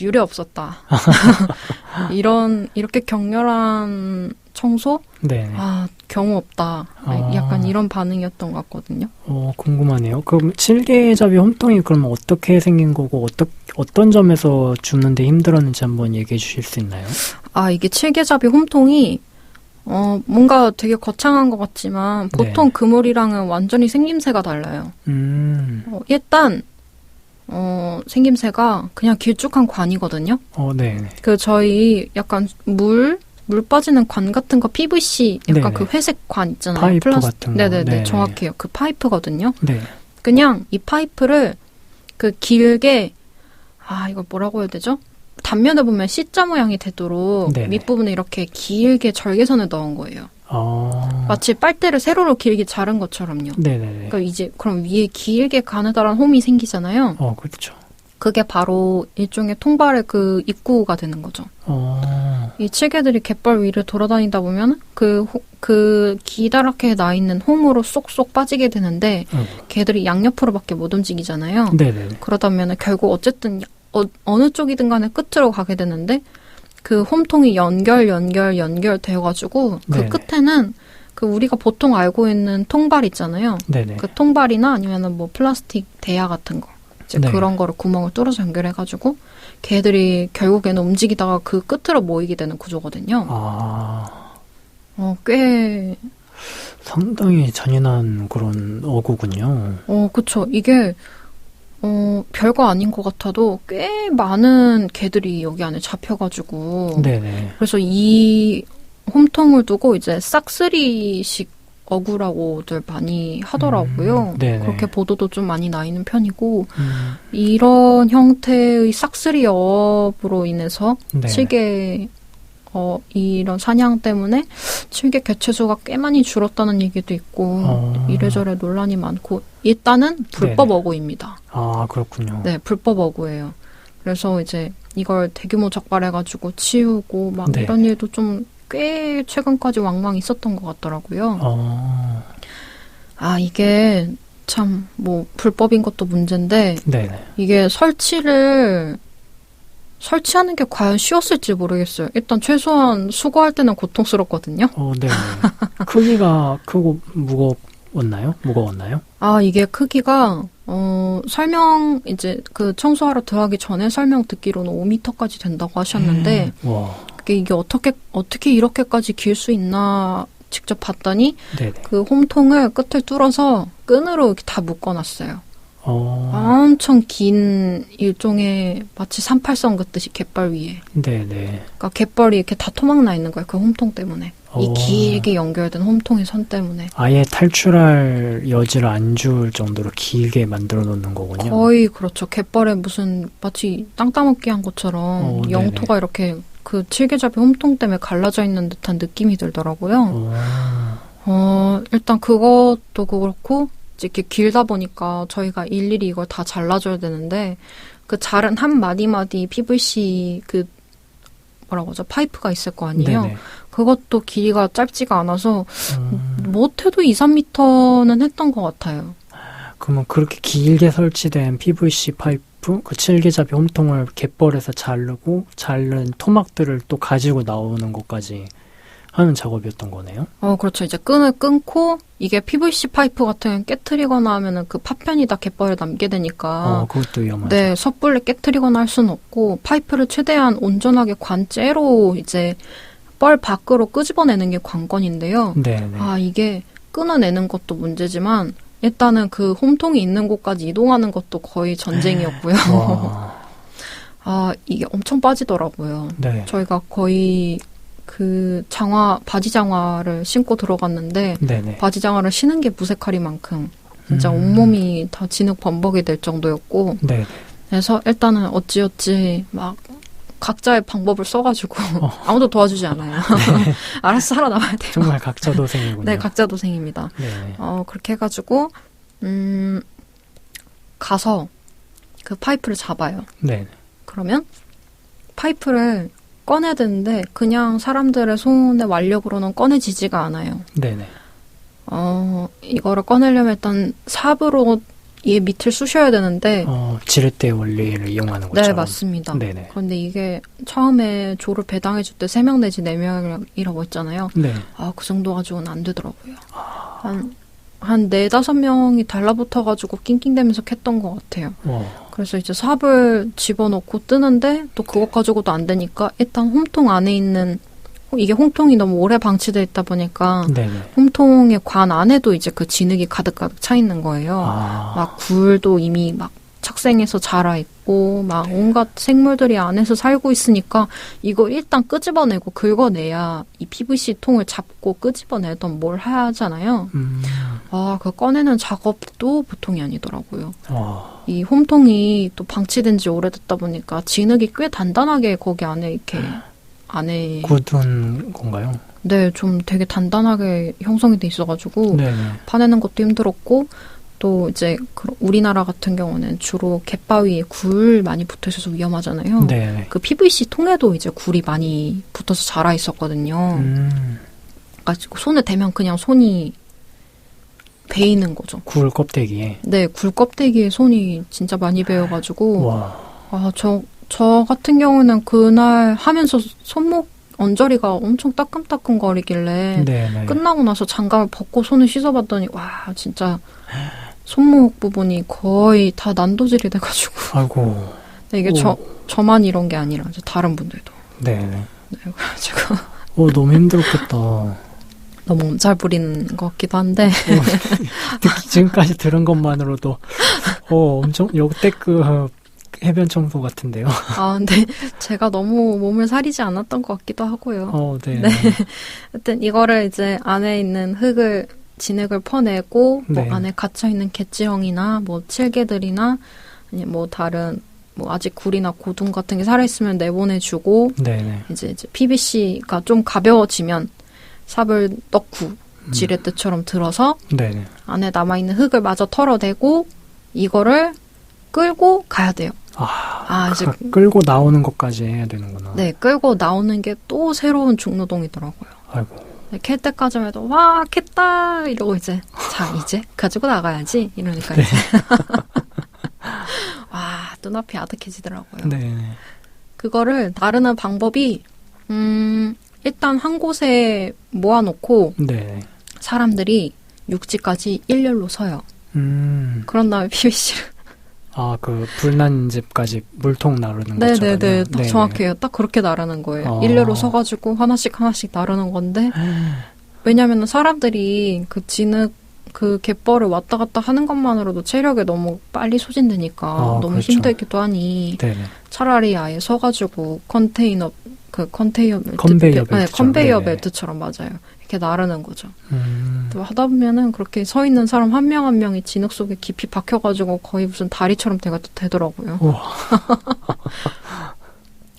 유례 없었다. 이렇게 격렬한 청소? 경우 없다. 약간 이런 반응이었던 것 같거든요. 궁금하네요. 그럼 칠개잡이 홈통이 그러면 어떻게 생긴 거고, 어떤 점에서 줍는데 힘들었는지 한번 얘기해 주실 수 있나요? 이게 칠개잡이 홈통이 뭔가 되게 거창한 것 같지만 보통 그물이랑은 완전히 생김새가 달라요. 일단 생김새가 그냥 길쭉한 관이거든요. 저희 약간 물 빠지는 관 같은 거 PVC 약간 그 회색 관 있잖아요. 파이프 같은 거. 네네네, 정확해요. 그 파이프거든요. 그냥 이 파이프를 길게 이걸 뭐라고 해야 되죠? 단면에 보면 C자 모양이 되도록 밑부분에 이렇게 길게 절개선을 넣은 거예요. 마치 빨대를 세로로 길게 자른 것처럼요. 그러니까 이제 그럼 위에 길게 가느다란 홈이 생기잖아요. 그렇죠. 그게 바로 일종의 통발의 그 입구가 되는 거죠. 이 칠개들이 갯벌 위를 돌아다니다 보면 그 기다랗게 나 있는 홈으로 쏙쏙 빠지게 되는데 걔들이 양옆으로밖에 못 움직이잖아요. 그러다 보면 결국 어쨌든 어느 쪽이든 간에 끝으로 가게 되는데 그 홈통이 연결되어가지고 그 끝에는 그 우리가 보통 알고 있는 통발 있잖아요. 그 통발이나 아니면 뭐 플라스틱 대야 같은 거 이제 그런 거를 구멍을 뚫어서 연결해가지고 걔들이 결국에는 움직이다가 그 끝으로 모이게 되는 구조거든요. 꽤 상당히 잔인한 그런 어구군요. 그쵸. 이게 별거 아닌 것 같아도 꽤 많은 개들이 여기 안에 잡혀가지고. 그래서 이 홈통을 두고 이제 싹쓸이식 어구라고들 많이 하더라고요. 그렇게 보도도 좀 많이 나 있는 편이고, 이런 형태의 싹쓸이 어업으로 인해서 칠개 이런 사냥 때문에 칠개 개체수가 꽤 많이 줄었다는 얘기도 있고 이래저래 논란이 많고 일단은 불법 네네. 어구입니다. 아, 그렇군요. 네, 불법 어구예요. 그래서 이제 이걸 대규모 적발해가지고 치우고 막 네. 이런 일도 좀 꽤 최근까지 왕왕 있었던 것 같더라고요. 아, 이게 참 뭐 불법인 것도 문제인데 네네. 이게 설치하는 게 과연 쉬웠을지 모르겠어요. 일단 최소한 수거할 때는 고통스럽거든요. 네네. 크기가 크고 무거웠나요? 아, 이게 크기가 이제 그 청소하러 들어가기 전에 설명 듣기로는 5m까지 된다고 하셨는데 와. 이게 어떻게 이렇게까지 길 수 있나 직접 봤더니 네네. 그 홈통을 끝을 뚫어서 끈으로 이렇게 다 묶어놨어요. 엄청 긴 일종의 마치 38선 긋듯이 갯벌 위에. 네네. 그러니까 갯벌이 이렇게 다 토막나 있는 거예요. 그 홈통 때문에. 이 길게 연결된 홈통의 선 때문에. 아예 탈출할 여지를 안 줄 정도로 길게 만들어 놓는 거군요. 거의 그렇죠. 갯벌에 무슨 마치 땅 따먹기 한 것처럼 영토가 네네. 이렇게 그 칠개잡이 홈통 때문에 갈라져 있는 듯한 느낌이 들더라고요. 일단 그것도 그렇고 이렇게 길다 보니까 저희가 일일이 이걸 다 잘라줘야 되는데 그 자른 한 마디 PVC 그 뭐라고 하죠? 파이프가 있을 거 아니에요. 네네. 그것도 길이가 짧지가 않아서 못해도 2, 3m는 했던 것 같아요. 그러면 그렇게 길게 설치된 PVC 파이프, 그 칠개잡이 홈통을 갯벌에서 자른 토막들을 또 가지고 나오는 것까지 하는 작업이었던 거네요? 그렇죠. 이제 끈을 끊고 이게 PVC 파이프 같은 경우는 깨트리거나 하면은 그 파편이 다 갯벌에 남게 되니까 그것도 위험하죠. 네, 섣불리 깨트리거나 할 수는 없고 파이프를 최대한 온전하게 관째로 이제 뻘 밖으로 끄집어내는 게 관건인데요. 네네. 이게 끊어내는 것도 문제지만 일단은 그 홈통이 있는 곳까지 이동하는 것도 거의 전쟁이었고요. 이게 엄청 빠지더라고요. 네. 저희가 거의 그 바지 장화를 신고 들어갔는데 네네. 바지 장화를 신은 게 무색하리만큼 진짜 온몸이 다 진흙 범벅이 될 정도였고 네. 그래서 일단은 어찌어찌 막 각자의 방법을 써가지고 아무도 도와주지 않아요. 네. 알아서 살아남아야 돼요. 정말 각자 도생이군요. 네, 각자 도생입니다. 네. 그렇게 해가지고 가서 그 파이프를 잡아요. 네. 그러면 파이프를 꺼내야 되는데 그냥 사람들의 손의 완력으로는 꺼내지지가 않아요. 네네. 이거를 꺼내려면 일단 삽으로 얘 밑을 쑤셔야 되는데 지렛대 원리를 이용하는 거죠. 네, 맞습니다. 네네. 그런데 이게 처음에 조를 배당해줄 때 3명 내지 4명이라고 했잖아요. 네. 그 정도 가지고는 안 되더라고요. 한 4-5명이 달라붙어가지고 낑낑대면서 캤던 것 같아요. 그래서 이제 삽을 집어넣고 뜨는데 또 그것 가지고도 안 되니까 일단 홈통 안에 있는 이게 홈통이 너무 오래 방치되어 있다 보니까 네네. 홈통의 관 안에도 이제 그 진흙이 가득가득 차 있는 거예요. 막 굴도 이미 막 착생해서 자라 있고 막 온갖 생물들이 안에서 살고 있으니까 이거 일단 끄집어내고 긁어내야 이 PVC 통을 잡고 끄집어내던 뭘 하잖아요. 그 꺼내는 작업도 보통이 아니더라고요. 이 홈통이 또 방치된 지 오래됐다 보니까 진흙이 꽤 단단하게 거기 안에 이렇게 안에 굳은 건가요? 네, 좀 되게 단단하게 형성이 돼 있어가지고 네네. 파내는 것도 힘들었고 또 이제 우리나라 같은 경우는 주로 갯바위에 굴 많이 붙어 있어서 위험하잖아요. 네. 그 PVC 통에도 이제 굴이 많이 붙어서 자라 있었거든요. 그러니까 손에 대면 그냥 손이 베이는 거죠. 굴 껍데기에. 네, 굴 껍데기에 손이 진짜 많이 베여가지고 저 같은 경우는 그날 하면서 손목 언저리가 엄청 따끔따끔거리길래 네네. 끝나고 나서 장갑을 벗고 손을 씻어봤더니 진짜 손목 부분이 거의 다 난도질이 돼가지고. 아이고. 네, 이게 저만 이런 게 아니라 다른 분들도. 네네. 네, 그래가지고. 너무 힘들었겠다. 너무 엄살 부리는 것 같기도 한데. 지금까지 들은 것만으로도 엄청 역대급 해변 청소 같은데요. 근데 제가 너무 몸을 사리지 않았던 것 같기도 하고요. 네. 네. 하여튼 이거를 이제 안에 있는 진흙을 퍼내고 네. 뭐 안에 갇혀 있는 갯지렁이나 뭐 칠개들이나 아니 뭐 다른 뭐 아직 굴이나 고둥 같은 게 살아있으면 내보내주고 네네. 이제 PVC가 좀 가벼워지면 삽을 넣고 지렛대처럼 들어서 네네. 안에 남아있는 흙을 마저 털어내고 이거를 끌고 가야 돼요. 이제 끌고 나오는 것까지 해야 되는구나. 네, 끌고 나오는 게 또 새로운 중노동이더라고요. 아이고. 네, 캘 때까지만 해도 와 캤다 이러고 이제 자 이제 가지고 나가야지 이러니까 이제 와 눈앞이 아득해지더라고요. 네. 그거를 나르는 방법이 일단 한 곳에 모아놓고 네. 사람들이 육지까지 일렬로 서요. 그런 다음에 PVC를 그 불난 집까지 물통 나르는 네네네. 것처럼요? 딱 정확해요. 딱 그렇게 나르는 거예요. 일렬로 서가지고 하나씩 나르는 건데 왜냐면은 사람들이 그 진흙 그 갯벌을 왔다 갔다 하는 것만으로도 체력이 너무 빨리 소진되니까 너무 그렇죠. 힘들기도 하니 네네. 차라리 아예 서가지고 컨베이어 벨트처럼 맞아요. 이렇게 나르는 거죠. 또 하다 보면은 그렇게 서 있는 사람 한 명 한 명이 진흙 속에 깊이 박혀가지고 거의 무슨 다리처럼 되더라고요.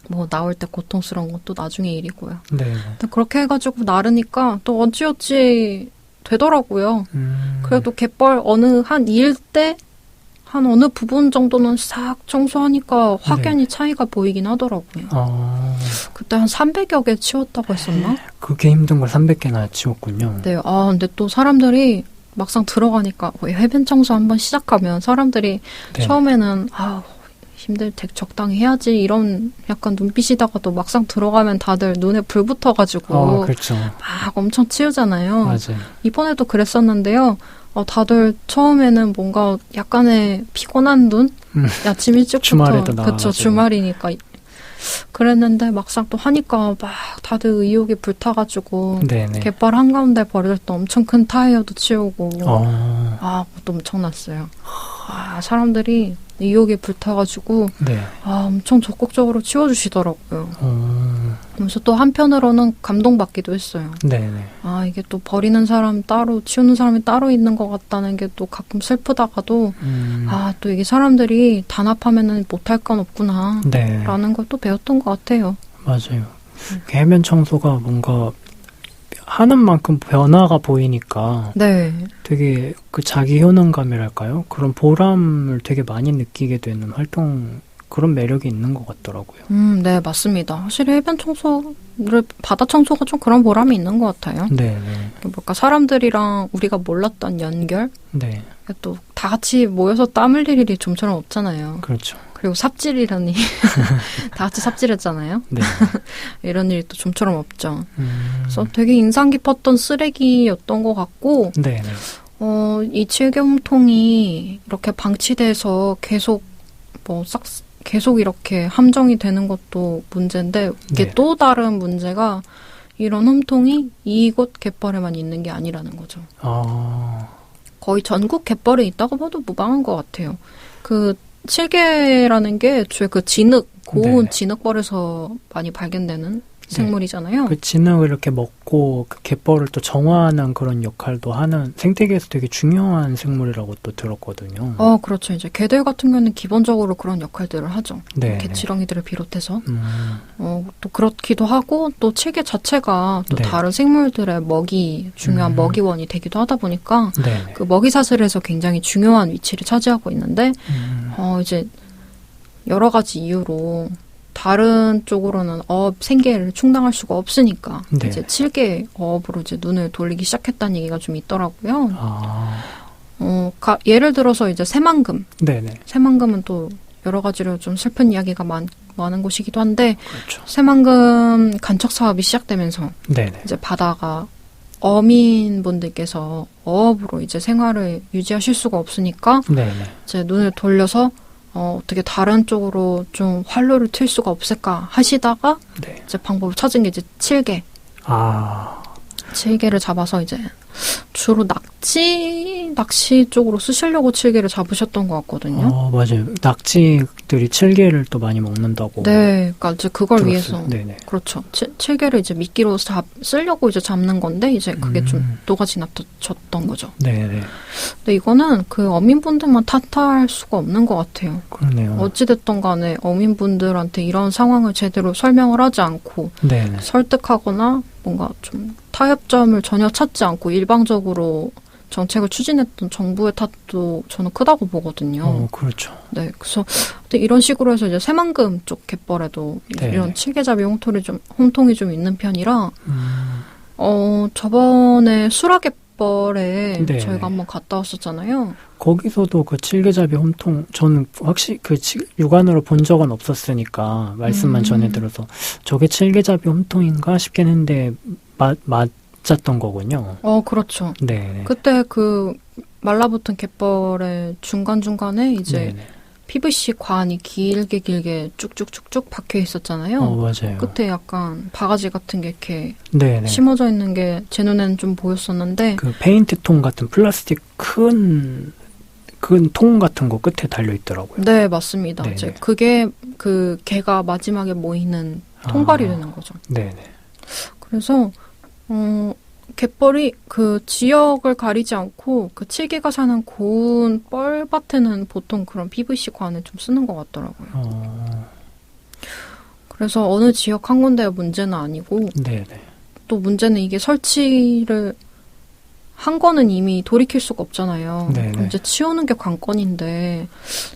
뭐 나올 때 고통스러운 건 또 나중에 일이고요. 네. 그렇게 해가지고 나르니까 또 어찌어찌 되더라고요. 그래도 갯벌 한 일대 한 어느 부분 정도는 싹 청소하니까 확연히 차이가 보이긴 하더라고요. 그때 한 300여 개 치웠다고 했었나? 그게 힘든 걸 300개나 치웠군요. 네. 근데 또 사람들이 막상 들어가니까 해변 청소 한번 시작하면 사람들이 처음에는 힘들 때 적당히 해야지 이런 약간 눈빛이다가도 막상 들어가면 다들 눈에 불 붙어가지고 그렇죠. 막 엄청 치우잖아요. 맞아요. 이번에도 그랬었는데요. 다들 처음에는 뭔가 약간의 피곤한 눈? 아침 일찍부터. 주말에도 나와가지고. 그쵸, 주말이니까. 그랬는데 막상 또 하니까 막 다들 의욕이 불타가지고 네네. 갯벌 한가운데 버릴 때 엄청 큰 타이어도 치우고 그것도 엄청났어요. 사람들이 의욕이 불타가지고 엄청 적극적으로 치워주시더라고요. 그래서 또 한편으로는 감동받기도 했어요. 네네. 이게 또 버리는 사람 따로 치우는 사람이 따로 있는 것 같다는 게 또 가끔 슬프다가도 또 이게 사람들이 단합하면은 못할 건 없구나 라는 걸 또 배웠던 것 같아요. 맞아요. 해변 청소가 뭔가 하는 만큼 변화가 보이니까 되게 그 자기 효능감이랄까요? 그런 보람을 되게 많이 느끼게 되는 활동, 그런 매력이 있는 것 같더라고요. 네, 맞습니다. 확실히 해변 청소를, 바다 청소가 좀 그런 보람이 있는 것 같아요. 네. 뭔가 사람들이랑 우리가 몰랐던 연결? 네. 또 다 같이 모여서 땀 흘릴 일이 좀처럼 없잖아요. 그렇죠. 그리고 삽질이라니. 다 같이 삽질했잖아요. 네. 이런 일이 또 좀처럼 없죠. 그래서 되게 인상 깊었던 쓰레기였던 것 같고, 이 칠경통이 이렇게 방치돼서 계속 계속 이렇게 함정이 되는 것도 문제인데, 이게 또 다른 문제가 이런 홈통이 이곳 갯벌에만 있는 게 아니라는 거죠. 거의 전국 갯벌에 있다고 봐도 무방한 것 같아요. 그 칠개라는 게 애초에 그 진흙, 고운 진흙벌에서 많이 발견되는 생물이잖아요. 그 진흙을 이렇게 먹고 그 갯벌을 또 정화하는 그런 역할도 하는, 생태계에서 되게 중요한 생물이라고 또 들었거든요. 그렇죠. 이제 개들 같은 경우는 기본적으로 그런 역할들을 하죠. 개치렁이들을 비롯해서. 또 그렇기도 하고, 또 칠개 자체가 또 다른 생물들의 중요한 먹이원이 되기도 하다 보니까 그 먹이사슬에서 굉장히 중요한 위치를 차지하고 있는데, 이제 여러 가지 이유로 다른 쪽으로는 생계를 충당할 수가 없으니까 이제 7개 어업으로 이제 눈을 돌리기 시작했다는 얘기가 좀 있더라고요. 예를 들어서 이제 새만금. 새만금은 또 여러 가지로 좀 슬픈 이야기가 많은 곳이기도 한데, 새만금 간척 사업이 시작되면서 이제 바다가 어민분들께서 어업으로 이제 생활을 유지하실 수가 없으니까 이제 눈을 돌려서 어떻게 다른 쪽으로 좀 활로를 틀 수가 없을까 하시다가 이제 방법을 찾은 게 이제 7개. 7개를 잡아서 이제 주로 낙지 낚시 쪽으로 쓰시려고 칠개를 잡으셨던 것 같거든요. 맞아요. 낙지들이 칠개를 또 많이 먹는다고. 네, 그러니까 이제 그걸 들었어요. 위해서. 네네. 그렇죠. 칠개를 이제 미끼로 쓰려고 이제 잡는 건데 이제 그게 좀 녹아 지나쳤던 거죠. 네네. 근데 이거는 그 어민분들만 탓할 수가 없는 것 같아요. 그러네요. 어찌됐든 간에 어민분들한테 이런 상황을 제대로 설명을 하지 않고 네네. 설득하거나 뭔가 좀 타협점을 전혀 찾지 않고 일방적으로 정책을 추진했던 정부의 탓도 저는 크다고 보거든요. 그렇죠. 네, 그래서 근데 이런 식으로 해서 이제 새만금 쪽 갯벌에도 네. 이런 칠개잡이 홈통이 좀 있는 편이라 저번에 수라갯벌에 네. 저희가 한번 갔다 왔었잖아요. 거기서도 그 칠개잡이 홈통 저는 확실히 그 육안으로 본 적은 없었으니까 말씀만 전해 들어서 저게 칠개잡이 홈통인가 싶긴 했는데 맞았던 거군요. 그렇죠. 네. 그때 그 말라붙은 갯벌의 중간중간에 이제 네네. PVC 관이 길게 쭉쭉쭉쭉 박혀 있었잖아요. 맞아요. 끝에 약간 바가지 같은 게 이렇게 네네. 심어져 있는 게 제 눈에는 좀 보였었는데 그 페인트 통 같은 플라스틱 큰 통 같은 거 끝에 달려 있더라고요. 네, 맞습니다. 네네. 이제 그게 그 개가 마지막에 모이는 통발이 되는 거죠. 네네. 그래서 갯벌이 그 지역을 가리지 않고 그 칠개가 사는 고운 뻘밭에는 보통 그런 PVC 관을 좀 쓰는 것 같더라고요. 그래서 어느 지역 한 군데의 문제는 아니고 네네. 또 문제는 이게 설치를 한 거는 이미 돌이킬 수가 없잖아요. 네네. 이제 치우는 게 관건인데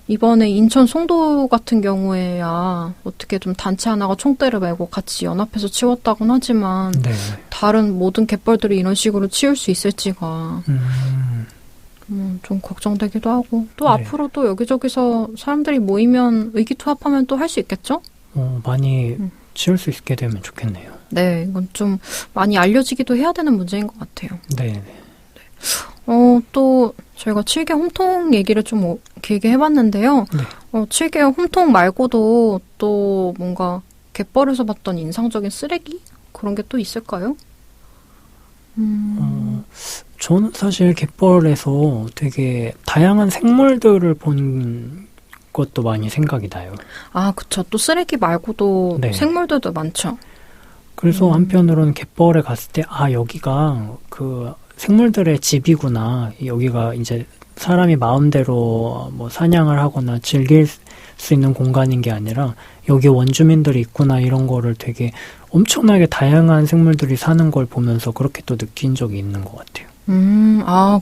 이번에 인천 송도 같은 경우에야 어떻게 좀 단체 하나가 총대를 메고 같이 연합해서 치웠다곤 하지만 네네. 다른 모든 갯벌들이 이런 식으로 치울 수 있을지가 좀 걱정되기도 하고 또 네. 앞으로도 여기저기서 사람들이 모이면 의기투합하면 또 할 수 있겠죠? 많이 치울 수 있게 되면 좋겠네요. 네, 이건 좀 많이 알려지기도 해야 되는 문제인 것 같아요. 네네. 또 저희가 칠개 홈통 얘기를 좀 길게 해봤는데요. 네. 칠개 홈통 말고도 또 뭔가 갯벌에서 봤던 인상적인 쓰레기? 그런 게 또 있을까요? 저는 사실 갯벌에서 되게 다양한 생물들을 본 것도 많이 생각이 나요. 아, 그쵸. 또 쓰레기 말고도 네. 생물들도 많죠. 그래서 한편으로는 갯벌에 갔을 때, 여기가 그 생물들의 집이구나. 여기가 이제 사람이 마음대로 뭐 사냥을 하거나 즐길 수 있는 공간인 게 아니라 여기 원주민들이 있구나 이런 거를 되게 엄청나게 다양한 생물들이 사는 걸 보면서 그렇게 또 느낀 적이 있는 것 같아요.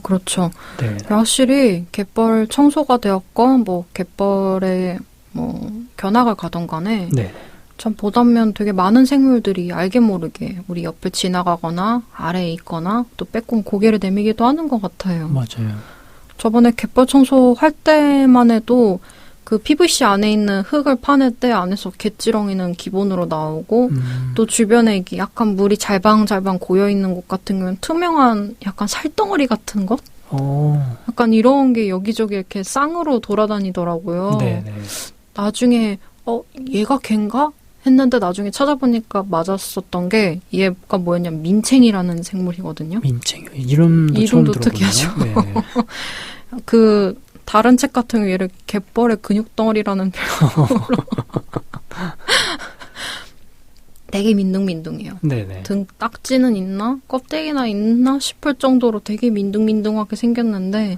그렇죠. 네. 확실히 갯벌 청소가 되었건 뭐 갯벌에 뭐 견학을 가던 간에 네. 참 보다면 되게 많은 생물들이 알게 모르게 우리 옆을 지나가거나 아래에 있거나 또 빼꼼 고개를 내미기도 하는 것 같아요. 맞아요. 저번에 갯벌 청소할 때만 해도 그 PVC 안에 있는 흙을 파낼 때 안에서 갯지렁이는 기본으로 나오고 또 주변에 이게 약간 물이 잘방잘방 고여있는 곳 같은 경우는 투명한 약간 살덩어리 같은 것? 약간 이런 게 여기저기 이렇게 쌍으로 돌아다니더라고요. 네네. 나중에 얘가 걘가? 했는데 나중에 찾아보니까 맞았었던 게 얘가 뭐였냐면 민챙이라는 생물이거든요. 민챙이. 이름도 처음 들어보네요. 특이하죠. 네. 그 다른 책 같은 경우 얘를 갯벌의 근육덩어리라는 표현으로 되게 민둥민둥해요. 네네. 등 딱지는 있나? 껍데기나 있나? 싶을 정도로 되게 민둥민둥하게 생겼는데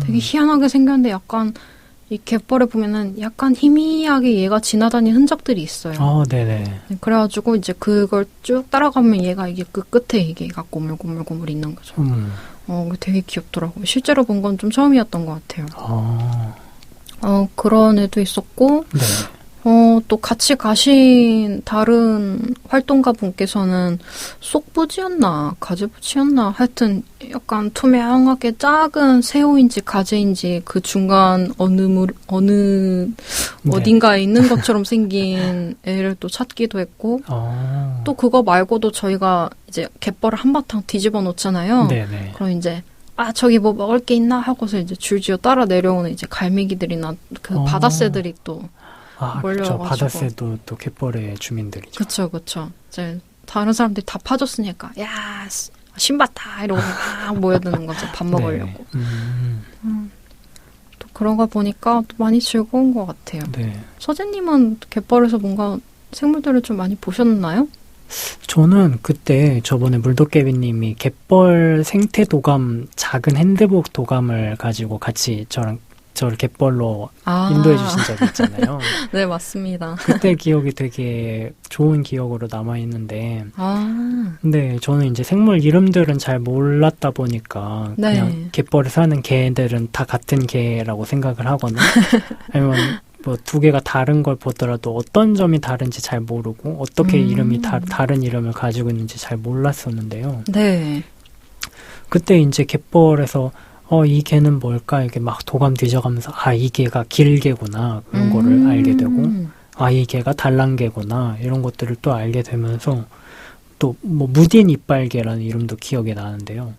되게 희한하게 생겼는데 약간 이 갯벌에 보면은 약간 희미하게 얘가 지나다닌 흔적들이 있어요. 네네. 네, 그래가지고 이제 그걸 쭉 따라가면 얘가 이게 그 끝에 이게 고물고물고물 있는 거죠. 되게 귀엽더라고요. 실제로 본 건 좀 처음이었던 것 같아요. 그런 애도 있었고, 네. 또 같이 가신 다른 활동가 분께서는 쏙부지였나 가지부치였나 하여튼 약간 투명하게 작은 새우인지 가재인지 그 중간 어느 어딘가에 있는 것처럼 생긴 애를 또 찾기도 했고 또 그거 말고도 저희가 이제 갯벌을 한바탕 뒤집어 놓잖아요. 네네. 그럼 이제 저기 뭐 먹을 게 있나 하고서 이제 줄지어 따라 내려오는 이제 갈매기들이나 그 바다새들이 또 그렇죠. 바다새도 또 갯벌의 주민들이죠. 그쵸. 이제 다른 사람들이 다 파줬으니까, 야, 신봤다 이러고 막 모여드는 거죠. 밥 먹으려고. 또 그런 거 보니까 또 많이 즐거운 것 같아요. 네. 서재님은 갯벌에서 뭔가 생물들을 좀 많이 보셨나요? 저는 그때 저번에 물도깨비님이 갯벌 생태 도감, 작은 핸드북 도감을 가지고 같이 저를 갯벌로 인도해 주신 적이 있잖아요. 네, 맞습니다. 그때 기억이 되게 좋은 기억으로 남아있는데, 근데 저는 이제 생물 이름들은 잘 몰랐다 보니까, 네. 그냥 갯벌에 사는 개들은 다 같은 개라고 생각을 하거나, 아니면 뭐 두 개가 다른 걸 보더라도 어떤 점이 다른지 잘 모르고, 어떻게 이름이 다른 이름을 가지고 있는지 잘 몰랐었는데요. 네. 그때 이제 갯벌에서 이 개는 뭘까? 이렇게 막 도감 뒤져가면서, 이 개가 길개구나. 그런 거를 알게 되고, 이 개가 달랑개구나. 이런 것들을 또 알게 되면서, 또, 뭐, 무딘 이빨개라는 이름도 기억이 나는데요.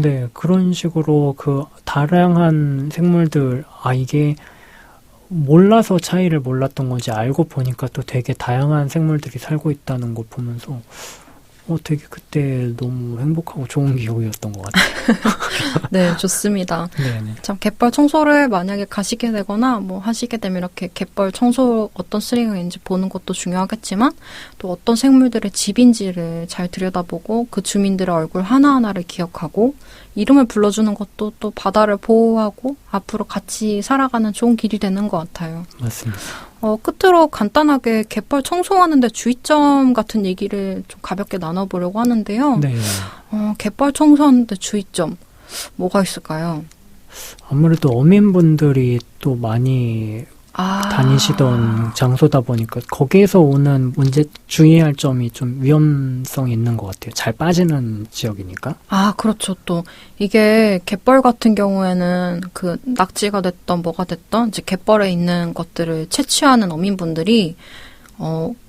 네, 그런 식으로 그 다양한 생물들, 이게 몰라서 차이를 몰랐던 건지 알고 보니까 또 되게 다양한 생물들이 살고 있다는 걸 보면서, 되게 그때 너무 행복하고 좋은 기억이었던 것 같아요. 네, 좋습니다. 네네. 참, 갯벌 청소를 만약에 가시게 되거나, 뭐, 하시게 되면 이렇게 갯벌 청소 어떤 쓰레기가 있는지 보는 것도 중요하겠지만, 또 어떤 생물들의 집인지를 잘 들여다보고, 그 주민들의 얼굴 하나하나를 기억하고, 이름을 불러주는 것도 또 바다를 보호하고, 앞으로 같이 살아가는 좋은 길이 되는 것 같아요. 맞습니다. 끝으로 간단하게 갯벌 청소하는데 주의점 같은 얘기를 좀 가볍게 나눠보려고 하는데요. 네. 갯벌 청소하는데 주의점, 뭐가 있을까요? 아무래도 어민분들이 또 많이 다니시던 장소다 보니까 거기에서 오는 주의할 점이 좀 위험성이 있는 것 같아요. 잘 빠지는 지역이니까. 그렇죠. 또 이게 갯벌 같은 경우에는 그 낙지가 됐던 뭐가 됐던 이제 갯벌에 있는 것들을 채취하는 어민분들이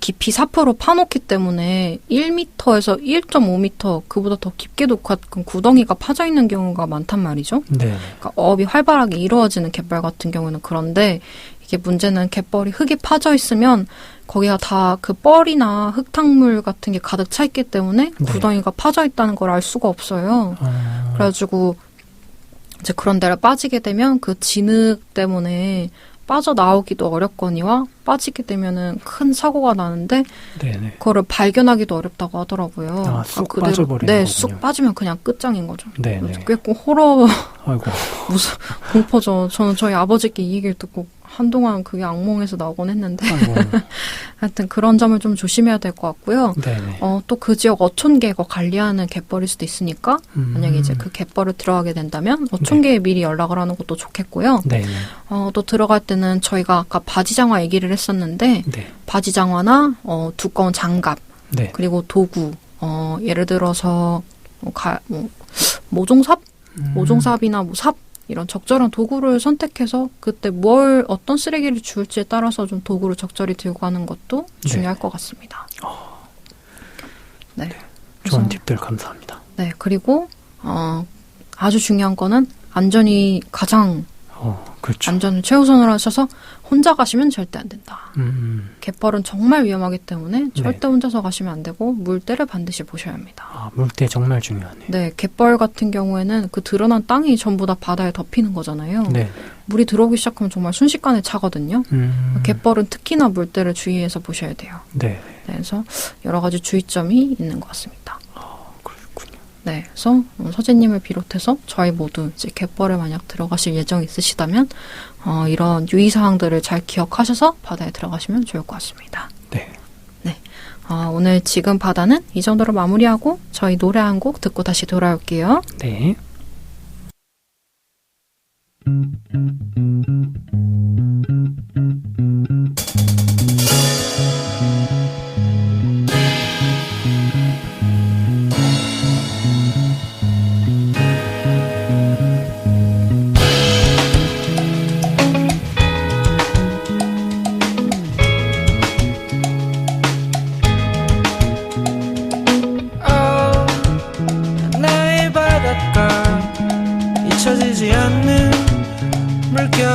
깊이 4% 파놓기 때문에 1m에서 1.5m 그보다 더 깊게도 가끔 구덩이가 파져 있는 경우가 많단 말이죠. 네. 그러니까 어업이 활발하게 이루어지는 갯벌 같은 경우는 그런데 이게 문제는 갯벌이 흙이 파져 있으면 거기가 다 그 뻘이나 흙탕물 같은 게 가득 차 있기 때문에 네. 구덩이가 파져 있다는 걸 알 수가 없어요. 그래가지고 이제 그런 데를 빠지게 되면 그 진흙 때문에 빠져나오기도 어렵거니와 빠지게 되면은 큰 사고가 나는데 네네. 그거를 발견하기도 어렵다고 하더라고요. 쑥 빠져버리는 네, 거군요. 쑥 빠지면 그냥 끝장인 거죠. 네네. 꽤 호러 아이고. 무슨 공포죠. 저는 저희 아버지께 이 얘기를 듣고 한동안 그게 악몽에서 나오곤 했는데 하여튼 그런 점을 좀 조심해야 될 것 같고요. 네네. 또 그 지역 어촌계가 관리하는 갯벌일 수도 있으니까 만약에 이제 그 갯벌을 들어가게 된다면 어촌계에 미리 연락을 하는 것도 좋겠고요. 네네. 또 들어갈 때는 저희가 아까 바지장화 얘기를 했었는데 네. 바지장화나 두꺼운 장갑 네. 그리고 도구 예를 들어서 모종삽? 모종삽이나 뭐 삽 이런 적절한 도구를 선택해서 그때 어떤 쓰레기를 주울지에 따라서 좀 도구를 적절히 들고 가는 것도 중요할 것 같습니다. 네. 좋은 팁들 감사합니다. 네. 그리고 아주 중요한 거는 안전이 가장 그렇죠. 안전을 최우선으로 하셔서 혼자 가시면 절대 안 된다. 갯벌은 정말 위험하기 때문에 절대 혼자서 가시면 안 되고 물때를 반드시 보셔야 합니다. 물때 정말 중요하네요. 네, 갯벌 같은 경우에는 그 드러난 땅이 전부 다 바다에 덮이는 거잖아요. 네. 물이 들어오기 시작하면 정말 순식간에 차거든요. 갯벌은 특히나 물때를 주의해서 보셔야 돼요. 네. 그래서 여러 가지 주의점이 있는 것 같습니다. 그렇군요. 네, 그래서 서재님을 비롯해서 저희 모두 이제 갯벌에 만약 들어가실 예정이 있으시다면 이런 유의사항들을 잘 기억하셔서 바다에 들어가시면 좋을 것 같습니다. 네. 네, 오늘 지금 바다는 이 정도로 마무리하고 저희 노래 한 곡 듣고 다시 돌아올게요. 네. 잊혀지지 않는 물결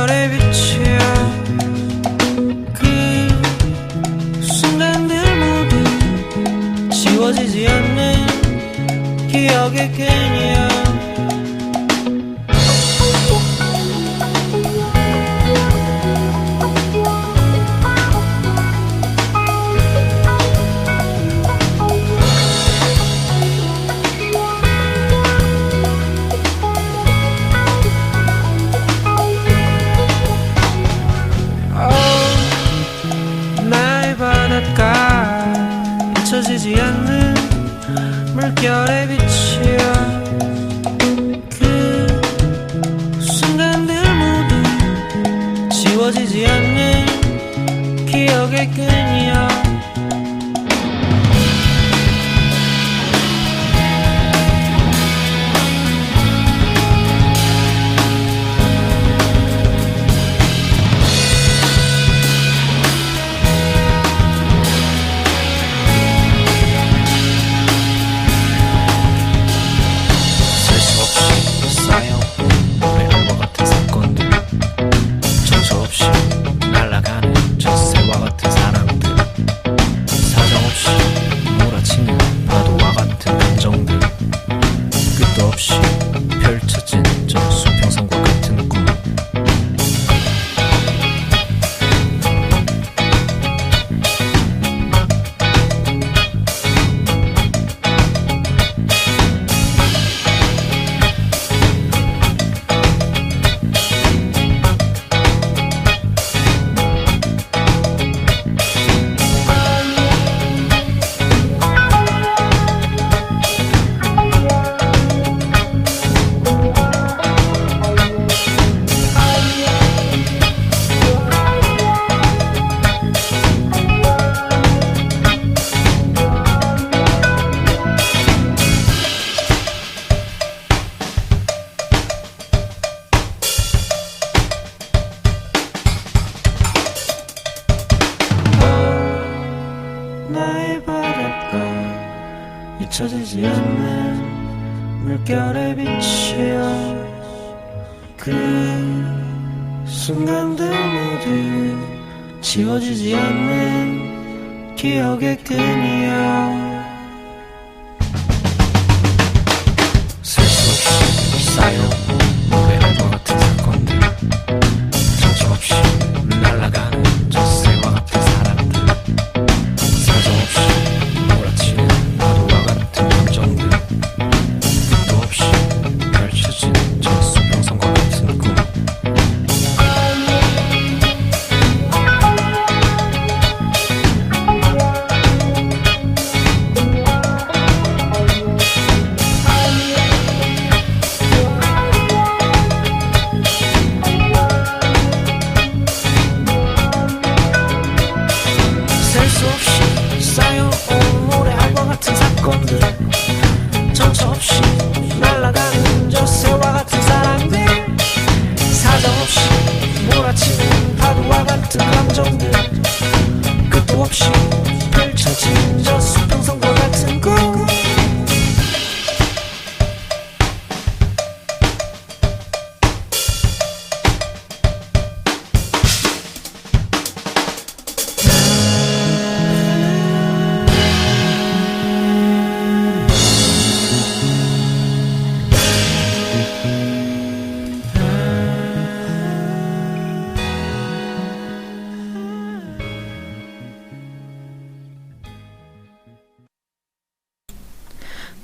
기억했겠냐. 잊혀지지 않는 물결의 빛이야. 그 순간들 모두 지워지지 않는 기억의 끈이야. 잊혀지지 않는 물결의 빛이야. 그 순간들 모두 지워지지 않는 기억의 끈이야. 셀 수 없이 쌓여온 노래와 같은 사건들, 정처 없이 날아가는 젖새와 같은 사람들, 사정없이 몰아치는 파도와 같은 감정들, 끝도 없이 펼쳐진 저 수평선과 같은 꿈. 셀 수 없이 쌓여온 모래알과 같은 사건들, 정처 없이 날아가는 저 새와 같은 사랑들, 사정없이 몰아치는 파도와 같은 감정들, 끝도 없이 펼쳐진 저 수평선과 같은 꿈.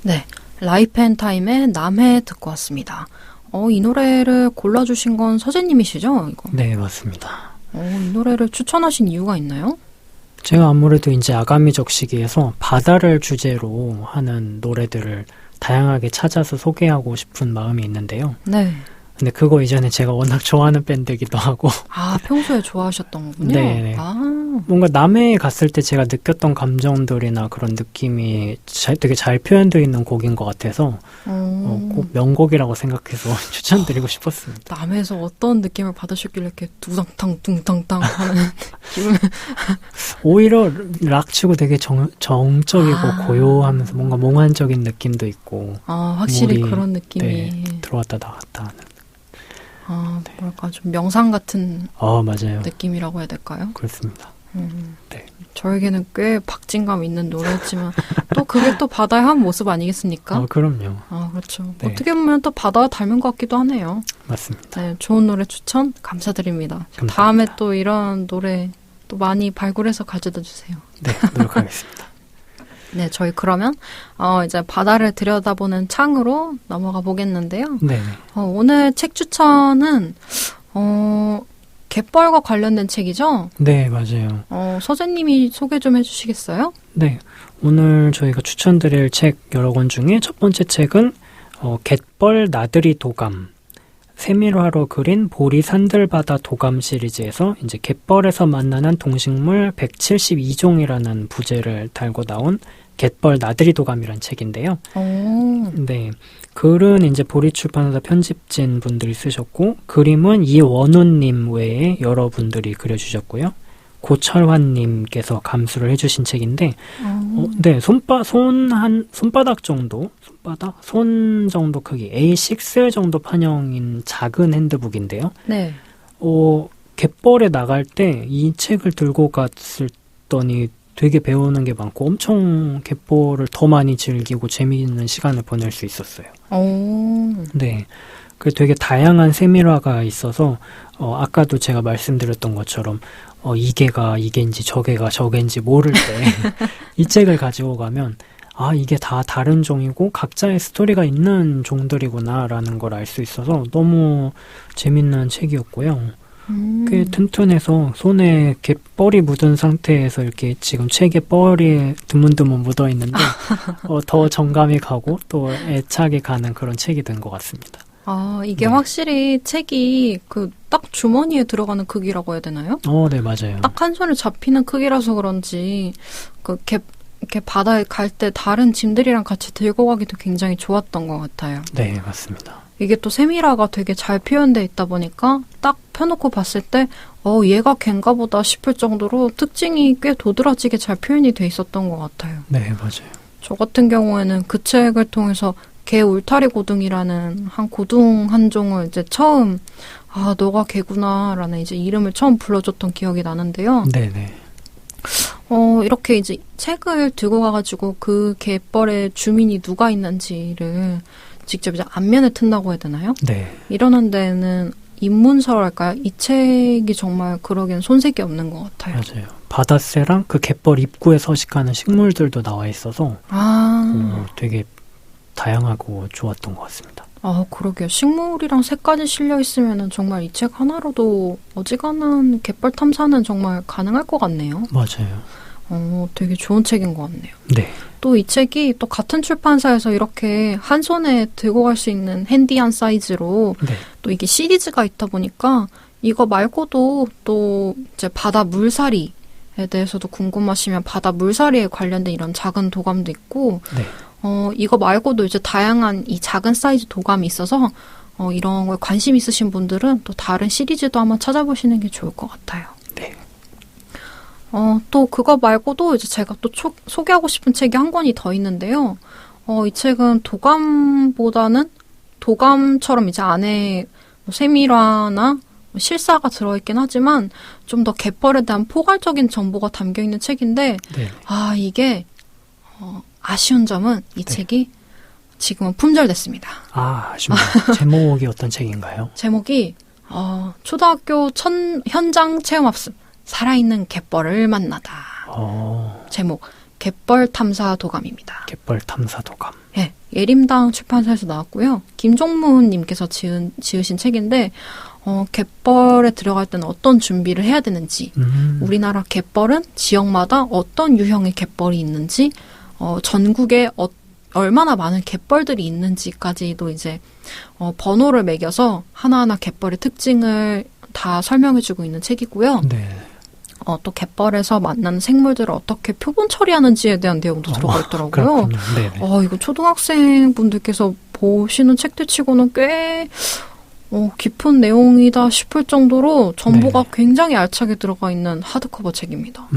네, 라이프 앤 타임의 남해 듣고 왔습니다. 이 노래를 골라주신 건 서재님이시죠? 이거. 네, 맞습니다. 이 노래를 추천하신 이유가 있나요? 제가 아무래도 이제 아가미적 시기에서 바다를 주제로 하는 노래들을 다양하게 찾아서 소개하고 싶은 마음이 있는데요. 네. 근데 그거 이전에 제가 워낙 좋아하는 밴드이기도 하고. 아, 평소에 좋아하셨던 거군요? 네. 아. 뭔가 남해에 갔을 때 제가 느꼈던 감정들이나 그런 느낌이 되게 잘 표현되어 있는 곡인 것 같아서 꼭 명곡이라고 생각해서 추천드리고 싶었습니다. 남해에서 어떤 느낌을 받으셨길래 이렇게 둥탕탕 둥탕탕 하는 기분? 오히려 락치고 되게 정적이고 고요하면서 뭔가 몽환적인 느낌도 있고. 아, 확실히 그런 느낌이. 네, 들어왔다 나갔다 하는. 아, 뭐랄까 좀 명상 같은 맞아요. 느낌이라고 해야 될까요? 그렇습니다. 네. 저에게는 꽤 박진감 있는 노래였지만 또 그게 또 바다의 한 모습 아니겠습니까? 그럼요. 그렇죠. 네. 어떻게 보면 또 바다와 닮은 것 같기도 하네요. 맞습니다. 네, 좋은 노래 추천 감사드립니다. 감사합니다. 다음에 또 이런 노래 또 많이 발굴해서 가져다 주세요. 네, 노력하겠습니다. 네, 저희 그러면 이제 바다를 들여다보는 창으로 넘어가 보겠는데요. 네. 오늘 책 추천은 갯벌과 관련된 책이죠? 네, 맞아요. 서재님이 소개 좀 해주시겠어요? 네, 오늘 저희가 추천드릴 책 여러 권 중에 첫 번째 책은 갯벌 나들이 도감, 세밀화로 그린 보리 산들바다 도감 시리즈에서 이제 갯벌에서 만나는 동식물 172종이라는 부제를 달고 나온 갯벌 나들이 도감이라는 책인데요. 네, 글은 이제 보리출판사 편집진 분들이 쓰셨고, 그림은 이원우님 외에 여러 분들이 그려주셨고요. 고철환님께서 감수를 해주신 책인데, 네, 손바닥 정도, 손 정도 크기, A6 정도 판형인 작은 핸드북인데요. 네. 갯벌에 나갈 때 이 책을 들고 갔더니 되게 배우는 게 많고 엄청 갯벌을 더 많이 즐기고 재미있는 시간을 보낼 수 있었어요. 네. 그 되게 다양한 세밀화가 있어서 아까도 제가 말씀드렸던 것처럼 이게가 이게인지 저게가 저게인지 모를 때 이 책을 가지고 가면 이게 다 다른 종이고 각자의 스토리가 있는 종들이구나라는 걸 알 수 있어서 너무 재밌는 책이었고요. 꽤 튼튼해서 손에 갯벌이 묻은 상태에서 이렇게 지금 책에 뻘이 드문드문 묻어 있는데 더 정감이 가고 또 애착이 가는 그런 책이 된 것 같습니다. 이게 네. 확실히 책이 딱 주머니에 들어가는 크기라고 해야 되나요? 네, 맞아요. 딱 한 손에 잡히는 크기라서 그런지 이렇게 바다에 갈 때 다른 짐들이랑 같이 들고 가기도 굉장히 좋았던 것 같아요. 네, 맞습니다. 이게 또 세밀화가 되게 잘 표현되어 있다 보니까 딱 펴놓고 봤을 때 얘가 걘가 보다 싶을 정도로 특징이 꽤 도드라지게 잘 표현이 돼 있었던 것 같아요. 네, 맞아요. 저 같은 경우에는 그 책을 통해서 개 울타리 고등이라는 한 고등 한 종을 이제 처음 너가 개구나라는 이제 이름을 처음 불러줬던 기억이 나는데요. 네네. 이렇게 이제 책을 들고 가가지고 그 갯벌에 주민이 누가 있는지를 직접 이제 앞면에 튼다고 해야 되나요? 네. 이러는 데는 입문서랄까요? 이 책이 정말 그러기엔 손색이 없는 것 같아요. 맞아요. 바닷새랑 그 갯벌 입구에 서식하는 식물들도 나와 있어서 되게 다양하고 좋았던 것 같습니다. 그러게요. 식물이랑 색까지 실려 있으면 정말 이 책 하나로도 어지간한 갯벌 탐사는 정말 가능할 것 같네요. 맞아요. 되게 좋은 책인 것 같네요. 네. 또 이 책이 또 같은 출판사에서 이렇게 한 손에 들고 갈 수 있는 핸디한 사이즈로 네. 또 이게 시리즈가 있다 보니까 이거 말고도 또 이제 바다 물살이에 대해서도 궁금하시면 바다 물살이에 관련된 이런 작은 도감도 있고 네. 이거 말고도 이제 다양한 이 작은 사이즈 도감이 있어서 이런 걸 관심 있으신 분들은 또 다른 시리즈도 한번 찾아보시는 게 좋을 것 같아요. 네. 또 그거 말고도 이제 제가 또 소개하고 싶은 책이 한 권이 더 있는데요. 이 책은 도감보다는 도감처럼 이제 안에 세밀화나 실사가 들어있긴 하지만 좀 더 갯벌에 대한 포괄적인 정보가 담겨있는 책인데 네. 이게 아쉬운 점은 이 책이 지금은 품절됐습니다. 아쉽네요. 제목이 어떤 책인가요? 제목이 초등학교 현장 체험학습 살아있는 갯벌을 만나다. 제목 갯벌 탐사 도감입니다. 갯벌 탐사 도감. 네, 예림당 출판사에서 나왔고요. 김종문 님께서 지으신 책인데 갯벌에 들어갈 때는 어떤 준비를 해야 되는지 우리나라 갯벌은 지역마다 어떤 유형의 갯벌이 있는지 전국에 얼마나 많은 갯벌들이 있는지까지도 이제 번호를 매겨서 하나하나 갯벌의 특징을 다 설명해주고 있는 책이고요. 네. 또 갯벌에서 만나는 생물들을 어떻게 표본 처리하는지에 대한 내용도 들어가 있더라고요. 이거 초등학생 분들께서 보시는 책들 치고는 꽤 깊은 내용이다 싶을 정도로 정보가 굉장히 알차게 들어가 있는 하드커버 책입니다.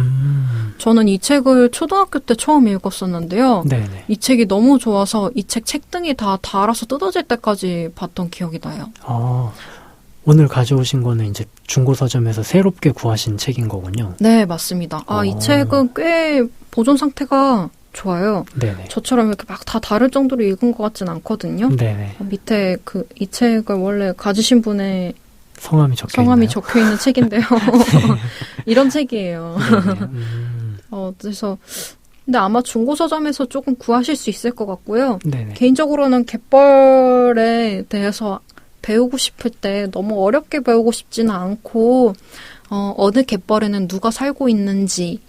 저는 이 책을 초등학교 때 처음 읽었었는데요. 네네. 이 책이 너무 좋아서 이 책 책등이 다 닳아서 뜯어질 때까지 봤던 기억이 나요. 오늘 가져오신 거는 이제 중고 서점에서 새롭게 구하신 책인 거군요. 네, 맞습니다. 이 책은 꽤 보존 상태가 좋아요. 네네. 저처럼 이렇게 막 다 다를 정도로 읽은 것 같진 않거든요. 네네. 밑에 이 책을 원래 가지신 분의 성함이 적혀 있는 책인데요. 이런 책이에요. 그래서 근데 아마 중고 서점에서 조금 구하실 수 있을 것 같고요. 네네. 개인적으로는 갯벌에 대해서 배우고 싶을 때 너무 어렵게 배우고 싶지는 않고 어느 갯벌에는 누가 살고 있는지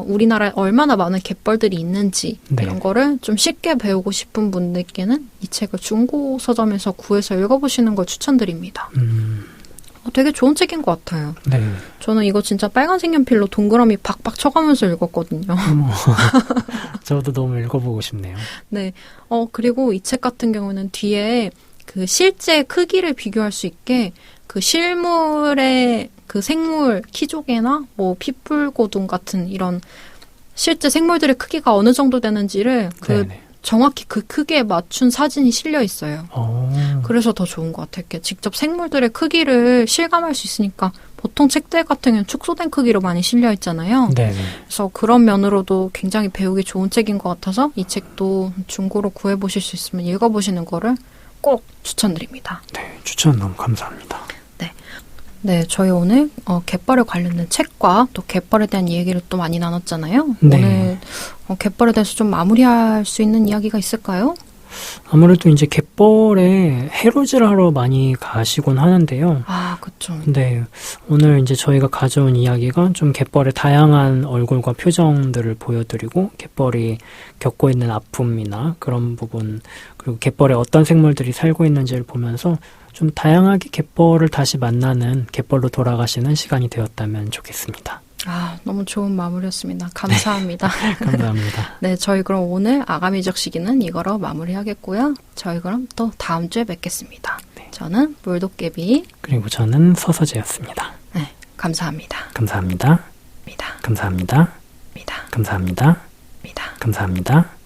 우리나라에 얼마나 많은 갯벌들이 있는지 네. 이런 거를 좀 쉽게 배우고 싶은 분들께는 이 책을 중고 서점에서 구해서 읽어보시는 걸 추천드립니다. 되게 좋은 책인 것 같아요. 네. 저는 이거 진짜 빨간색 연필로 동그라미 박박 쳐가면서 읽었거든요. 저도 너무 읽어보고 싶네요. 네. 그리고 이 책 같은 경우는 뒤에 그 실제 크기를 비교할 수 있게 그 실물의 그 생물 키조개나 뭐 피풀고둥 같은 이런 실제 생물들의 크기가 어느 정도 되는지를 정확히 그 크기에 맞춘 사진이 실려 있어요. 그래서 더 좋은 것 같아요. 이렇게 직접 생물들의 크기를 실감할 수 있으니까 보통 책들 같은 경우는 축소된 크기로 많이 실려 있잖아요. 네네. 그래서 그런 면으로도 굉장히 배우기 좋은 책인 것 같아서 이 책도 중고로 구해보실 수 있으면 읽어보시는 거를 꼭 추천드립니다. 네, 추천 너무 감사합니다. 네, 저희 오늘 갯벌에 관련된 책과 또 갯벌에 대한 얘기를 또 많이 나눴잖아요. 네. 오늘 갯벌에 대해서 좀 마무리할 수 있는 이야기가 있을까요? 아무래도 이제 갯벌에 해루질 하러 많이 가시곤 하는데요. 그렇죠. 네, 오늘 이제 저희가 가져온 이야기가 좀 갯벌의 다양한 얼굴과 표정들을 보여드리고 갯벌이 겪고 있는 아픔이나 그런 부분, 그리고 갯벌에 어떤 생물들이 살고 있는지를 보면서 좀 다양하게 갯벌을 다시 만나는, 갯벌로 돌아가시는 시간이 되었다면 좋겠습니다. 너무 좋은 마무리였습니다. 감사합니다. 네, 감사합니다. 네, 저희 그럼 오늘 아가미적 시기는 이거로 마무리하겠고요. 저희 그럼 또 다음 주에 뵙겠습니다. 네. 저는 물도깨비, 그리고 저는 서서재였습니다. 네, 감사합니다. 감사합니다. 감사합니다. 감사합니다. 감사합니다. 감사합니다.